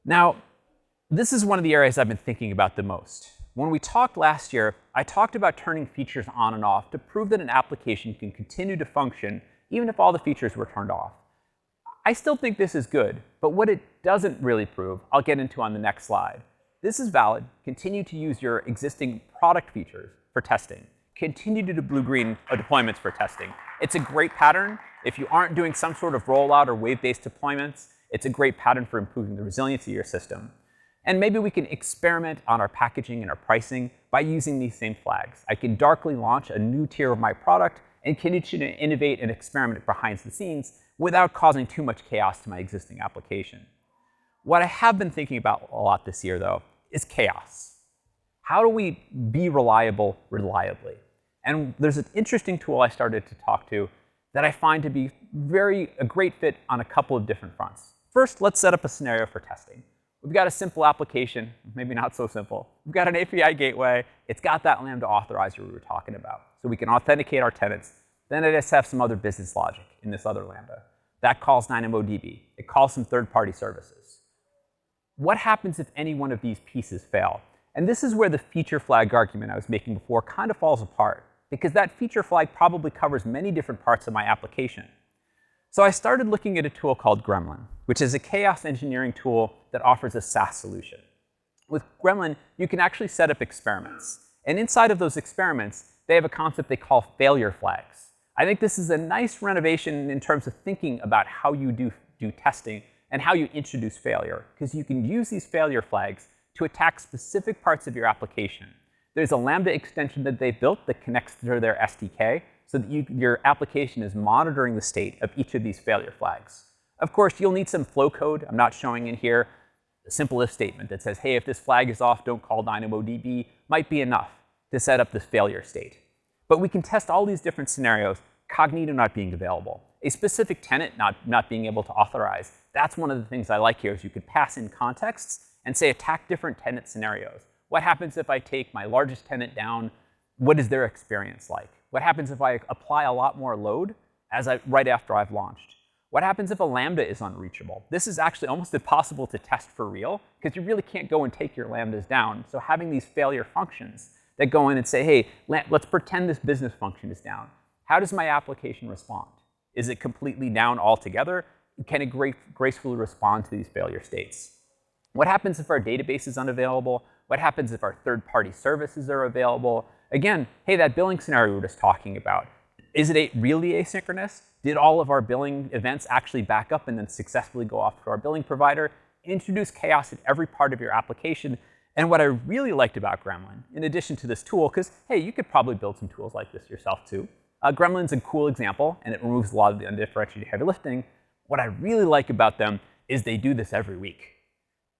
Now, this is one of the areas I've been thinking about the most. When we talked last year, I talked about turning features on and off to prove that an application can continue to function even if all the features were turned off. I still think this is good, but what it doesn't really prove, I'll get into on the next slide. This is valid. Continue to use your existing product features for testing. Continue to do blue-green deployments for testing. It's a great pattern. If you aren't doing some sort of rollout or wave-based deployments, it's a great pattern for improving the resiliency of your system. And maybe we can experiment on our packaging and our pricing by using these same flags. I can darkly launch a new tier of my product and continue to innovate and experiment behind the scenes without causing too much chaos to my existing application. What I have been thinking about a lot this year, though, is chaos. How do we be reliable reliably? And there's an interesting tool I started to talk to that I find to be a great fit on a couple of different fronts. First, let's set up a scenario for testing. We've got a simple application, maybe not so simple. We've got an API gateway. It's got that Lambda authorizer we were talking about. So we can authenticate our tenants. Then I just have some other business logic in this other Lambda. That calls DynamoDB. It calls some third-party services. What happens if any one of these pieces fail? And this is where the feature flag argument I was making before kind of falls apart, because that feature flag probably covers many different parts of my application. So I started looking at a tool called Gremlin, which is a chaos engineering tool that offers a SaaS solution. With Gremlin, you can actually set up experiments. And inside of those experiments, they have a concept they call failure flags. I think this is a nice renovation in terms of thinking about how you do testing and how you introduce failure, because you can use these failure flags to attack specific parts of your application. There's a Lambda extension that they built that connects to their SDK so that your application is monitoring the state of each of these failure flags. Of course, you'll need some flow code. I'm not showing in here. A simple if statement that says, hey, if this flag is off, don't call DynamoDB, might be enough to set up this failure state. But we can test all these different scenarios, Cognito not being available, a specific tenant not being able to authorize. That's one of the things I like here is you could pass in contexts and say attack different tenant scenarios. What happens if I take my largest tenant down? What is their experience like? What happens if I apply a lot more load right after I've launched? What happens if a Lambda is unreachable? This is actually almost impossible to test for real, because you really can't go and take your Lambdas down. So having these failure functions that go in and say, hey, let's pretend this business function is down. How does my application respond? Is it completely down altogether? Can it gracefully respond to these failure states? What happens if our database is unavailable? What happens if our third-party services are available? Again, hey, that billing scenario we were just talking about, is it really asynchronous? Did all of our billing events actually back up and then successfully go off to our billing provider? Introduce chaos in every part of your application. And what I really liked about Gremlin, in addition to this tool, because, hey, you could probably build some tools like this yourself too. Gremlin's a cool example, and it removes a lot of the undifferentiated heavy lifting. What I really like about them is they do this every week.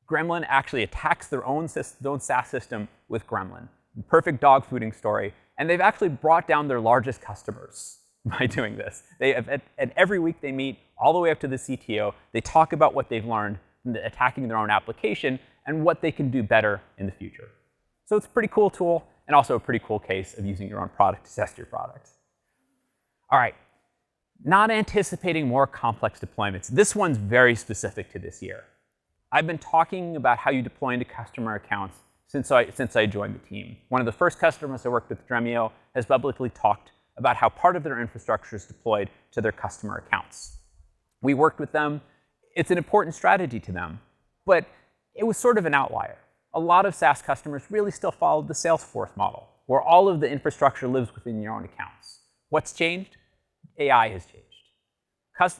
Gremlin actually attacks their own SaaS system with Gremlin. Perfect dog fooding story. And they've actually brought down their largest customers by doing this. They have, and every week they meet all the way up to the CTO. They talk about what they've learned from attacking their own application and what they can do better in the future. So it's a pretty cool tool and also a pretty cool case of using your own product to test your product. All right, not anticipating more complex deployments. This one's very specific to this year. I've been talking about how you deploy into customer accounts since I joined the team. One of the first customers I worked with, Dremio, has publicly talked about how part of their infrastructure is deployed to their customer accounts. We worked with them. It's an important strategy to them, but it was sort of an outlier. A lot of SaaS customers really still followed the Salesforce model, where all of the infrastructure lives within your own accounts. What's changed? AI has changed.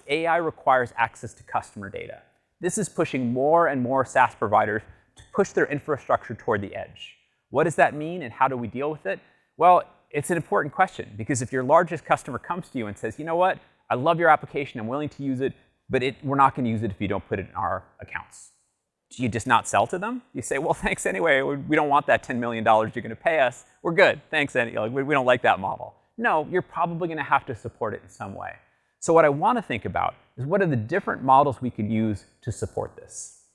AI requires access to customer data. This is pushing more and more SaaS providers to push their infrastructure toward the edge. What does that mean, and how do we deal with it? Well, it's an important question, because if your largest customer comes to you and says, you know what, I love your application, I'm willing to use it, but we're not going to use it if you don't put it in our accounts. Do you just not sell to them? You say, well, thanks anyway. We don't want that $10 million you're going to pay us. We're good. Thanks anyway. We don't like that model. No, you're probably going to have to support it in some way. So what I want to think about is what are the different models we could use to support this?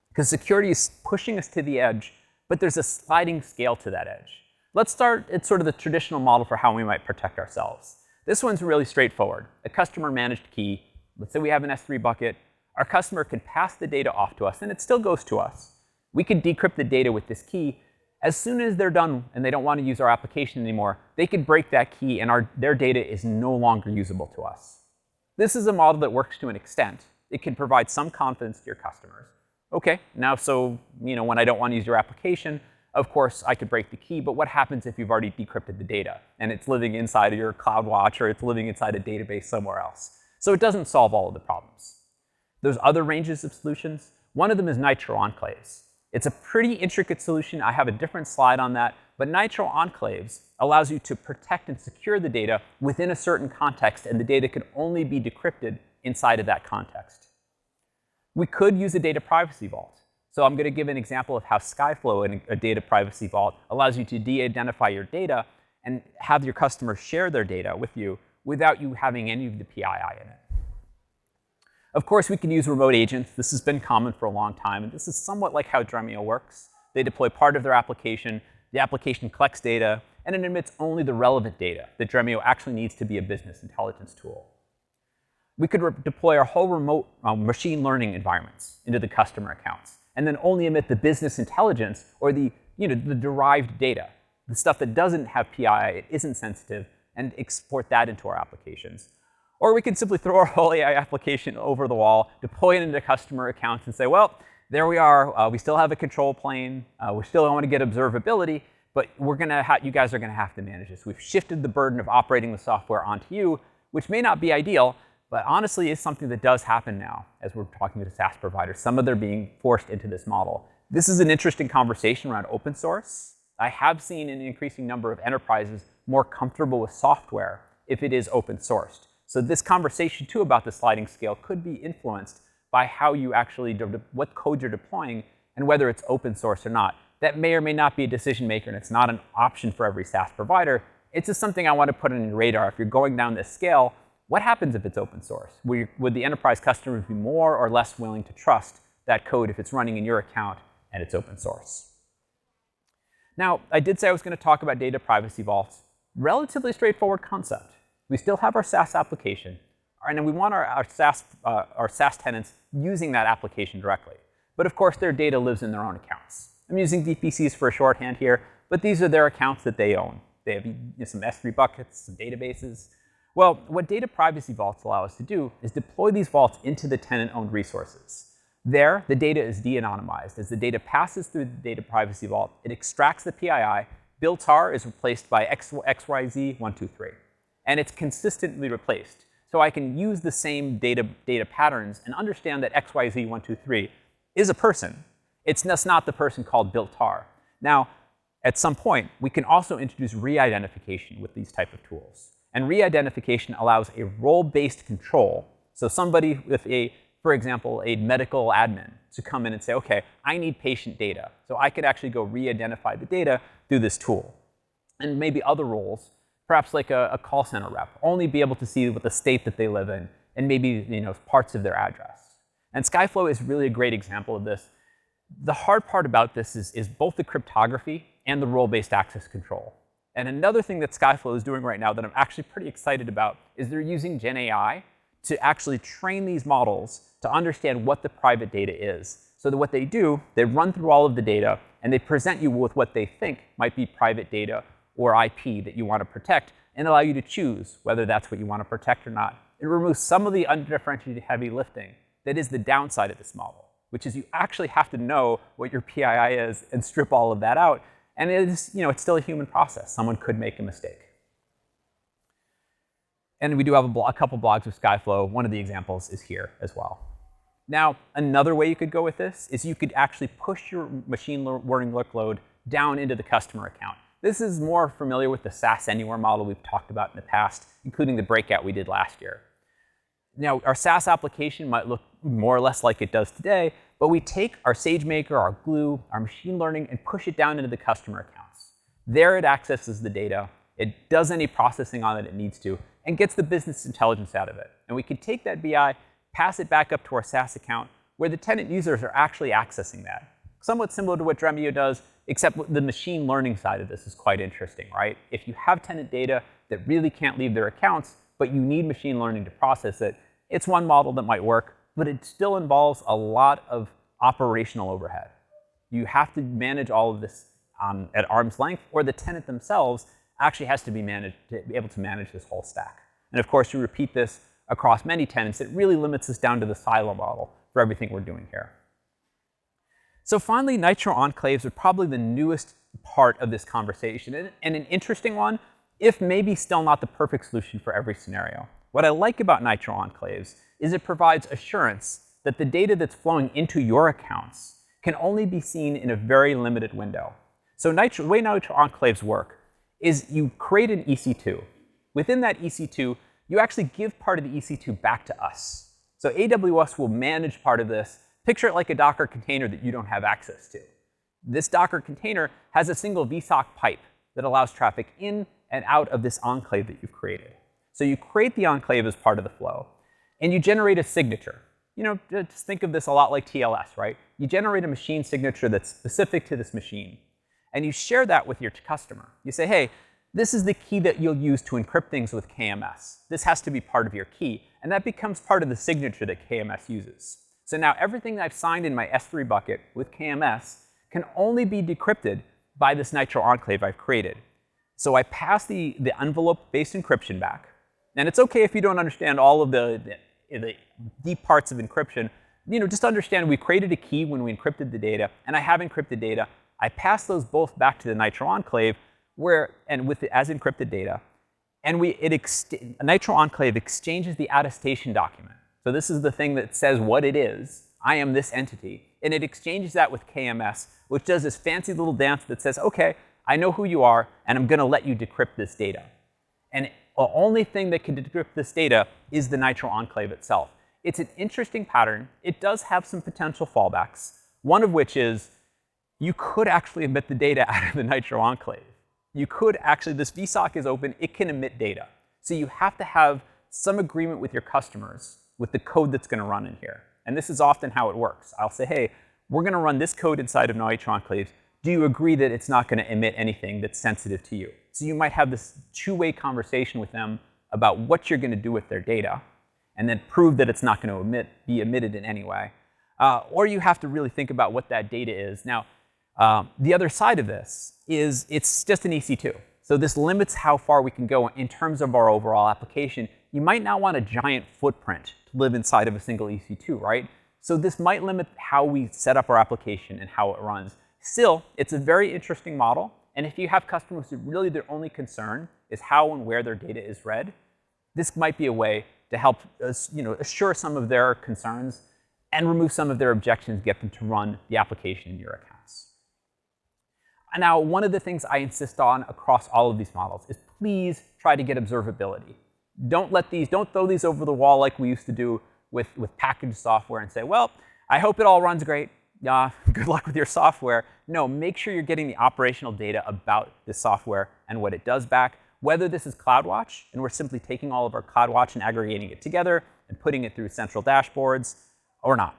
Because security is pushing us to the edge, but there's a sliding scale to that edge. Let's start at sort of the traditional model for how we might protect ourselves. This one's really straightforward. A customer-managed key. Let's say we have an S3 bucket. Our customer can pass the data off to us, and it still goes to us. We can decrypt the data with this key. As soon as they're done and they don't want to use our application anymore, they can break that key, and their data is no longer usable to us. This is a model that works to an extent. It can provide some confidence to your customers. OK, now so when I don't want to use your application, of course, I could break the key. But what happens if you've already decrypted the data, and it's living inside of your CloudWatch, or it's living inside a database somewhere else? So it doesn't solve all of the problems. There's other ranges of solutions. One of them is Nitro Enclaves. It's a pretty intricate solution. I have a different slide on that. But Nitro Enclaves allows you to protect and secure the data within a certain context, and the data can only be decrypted inside of that context. We could use a data privacy vault. So I'm going to give an example of how Skyflow in a data privacy vault allows you to de-identify your data and have your customers share their data with you without you having any of the PII in it. Of course, we can use remote agents. This has been common for a long time. And this is somewhat like how Dremio works. They deploy part of their application. The application collects data, and it emits only the relevant data that Dremio actually needs to be a business intelligence tool. We could deploy our whole remote machine learning environments into the customer accounts, and then only emit the business intelligence or the derived data, the stuff that doesn't have PII, it isn't sensitive, and export that into our applications. Or we can simply throw our whole AI application over the wall, deploy it into customer accounts, and say, well, there we are. We still have a control plane. We still want to get observability, but you guys are going to have to manage this. We've shifted the burden of operating the software onto you, which may not be ideal, but honestly is something that does happen now as we're talking to SaaS providers. Some of them are being forced into this model. This is an interesting conversation around open source. I have seen an increasing number of enterprises more comfortable with software if it is open sourced. So this conversation, too, about the sliding scale could be influenced by how you actually, what code you're deploying, and whether it's open source or not. That may or may not be a decision maker, and it's not an option for every SaaS provider. It's just something I want to put on your radar. If you're going down this scale, what happens if it's open source? Would the enterprise customers be more or less willing to trust that code if it's running in your account and it's open source? Now, I did say I was going to talk about data privacy vaults. Relatively straightforward concept. We still have our SaaS application, and we want our SaaS tenants using that application directly. But of course, their data lives in their own accounts. I'm using DPCs for a shorthand here, but these are their accounts that they own. They have some S3 buckets, some databases. Well, what data privacy vaults allow us to do is deploy these vaults into the tenant-owned resources. There, the data is de-anonymized. As the data passes through the data privacy vault, it extracts the PII. Biltar is replaced by XYZ123. And it's consistently replaced. So I can use the same data patterns and understand that XYZ123 is a person. It's just not the person called Biltar. Now, at some point, we can also introduce re-identification with these type of tools. And re-identification allows a role-based control. So somebody with for example, a medical admin to come in and say, OK, I need patient data. So I could actually go re-identify the data through this tool. and maybe other roles, perhaps like a call center rep, only be able to see what the state that they live in and maybe parts of their address. And Skyflow is really a great example of this. The hard part about this is both the cryptography and the role-based access control. And another thing that Skyflow is doing right now that I'm actually pretty excited about is they're using Gen AI to actually train these models to understand what the private data is. So that what they do, they run through all of the data, and they present you with what they think might be private data or IP that you want to protect, and allow you to choose whether that's what you want to protect or not. It removes some of the undifferentiated heavy lifting that is the downside of this model, which is you actually have to know what your PII is and strip all of that out. And it's still a human process. Someone could make a mistake. And we do have a couple blogs with Skyflow. One of the examples is here as well. Now, another way you could go with this is you could actually push your machine learning workload down into the customer account. This is more familiar with the SaaS Anywhere model we've talked about in the past, including the breakout we did last year. Now, our SaaS application might look more or less like it does today, but we take our SageMaker, our Glue, our machine learning, and push it down into the customer accounts. There it accesses the data, it does any processing on it needs to, and gets the business intelligence out of it. And we can take that BI, pass it back up to our SaaS account, where the tenant users are actually accessing that. Somewhat similar to what Dremio does, except the machine learning side of this is quite interesting, right? If you have tenant data that really can't leave their accounts, but you need machine learning to process it, it's one model that might work, but it still involves a lot of operational overhead. You have to manage all of this at arm's length, or the tenant themselves actually has to be able to manage this whole stack. And of course, you repeat this across many tenants, it really limits us down to the silo model for everything we're doing here. So finally, Nitro Enclaves are probably the newest part of this conversation, and an interesting one, if maybe still not the perfect solution for every scenario. What I like about Nitro Enclaves is it provides assurance that the data that's flowing into your accounts can only be seen in a very limited window. So the way Nitro Enclaves work is you create an EC2. Within that EC2, you actually give part of the EC2 back to us. So AWS will manage part of this. Picture it like a Docker container that you don't have access to. This Docker container has a single vSOC pipe that allows traffic in and out of this enclave that you've created. So you create the enclave as part of the flow, and you generate a signature. Just think of this a lot like TLS, right? You generate a machine signature that's specific to this machine, and you share that with your customer. You say, hey, this is the key that you'll use to encrypt things with KMS. This has to be part of your key, and that becomes part of the signature that KMS uses. So now everything I've signed in my S3 bucket with KMS can only be decrypted by this Nitro Enclave I've created. So I pass the envelope-based encryption back. And it's OK if you don't understand all of the deep parts of encryption. Just understand we created a key when we encrypted the data, and I have encrypted data. I pass those both back to the Nitro Enclave, as encrypted data, and Nitro Enclave exchanges the attestation document. So this is the thing that says what it is. I am this entity, and it exchanges that with KMS, which does this fancy little dance that says, OK, I know who you are, and I'm going to let you decrypt this data. And the only thing that can decrypt this data is the Nitro Enclave itself. It's an interesting pattern. It does have some potential fallbacks, one of which is you could actually emit the data out of the Nitro Enclave. You could actually, this vSOC is open, it can emit data. So you have to have some agreement with your customers with the code that's going to run in here. And this is often how it works. I'll say, hey, we're going to run this code inside of Nitro Enclaves. Do you agree that it's not going to emit anything that's sensitive to you? So you might have this two-way conversation with them about what you're going to do with their data, and then prove that it's not going to be emitted in any way. Or you have to really think about what that data is. Now, the other side of this is it's just an EC2. So this limits how far we can go in terms of our overall application. You might not want a giant footprint to live inside of a single EC2, right? So this might limit how we set up our application and how it runs. Still, it's a very interesting model. And if you have customers who really their only concern is how and where their data is read, this might be a way to help assure some of their concerns and remove some of their objections, get them to run the application in your accounts. And now, one of the things I insist on across all of these models is please try to get observability. Don't throw these over the wall like we used to do with packaged software and say, well, I hope it all runs great. good luck with your software. No, make sure you're getting the operational data about this software and what it does back, whether this is CloudWatch, and we're simply taking all of our CloudWatch and aggregating it together and putting it through central dashboards, or not.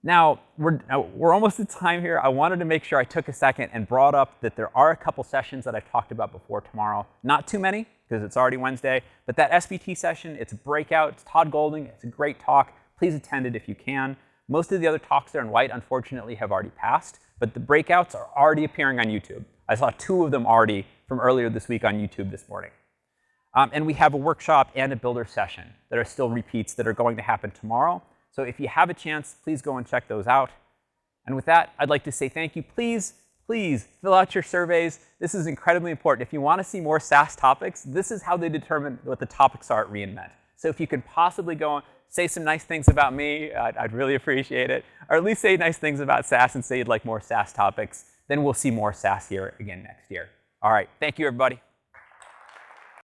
Now, we're almost at time here. I wanted to make sure I took a second and brought up that there are a couple sessions that I've talked about before tomorrow. Not too many, because it's already Wednesday, but that SBT session, it's a breakout. It's Todd Golding. It's a great talk. Please attend it if you can. Most of the other talks there in white, unfortunately, have already passed, but the breakouts are already appearing on YouTube. I saw 2 of them already from earlier this week on YouTube this morning. And we have a workshop and a builder session that are still repeats that are going to happen tomorrow. So if you have a chance, please go and check those out. And with that, I'd like to say thank you. Please, please fill out your surveys. This is incredibly important. If you want to see more SaaS topics, this is how they determine what the topics are at reInvent. So if you can possibly go and say some nice things about me, I'd really appreciate it. Or at least say nice things about SaaS and say you'd like more SaaS topics. Then we'll see more SaaS here again next year. All right, thank you, everybody.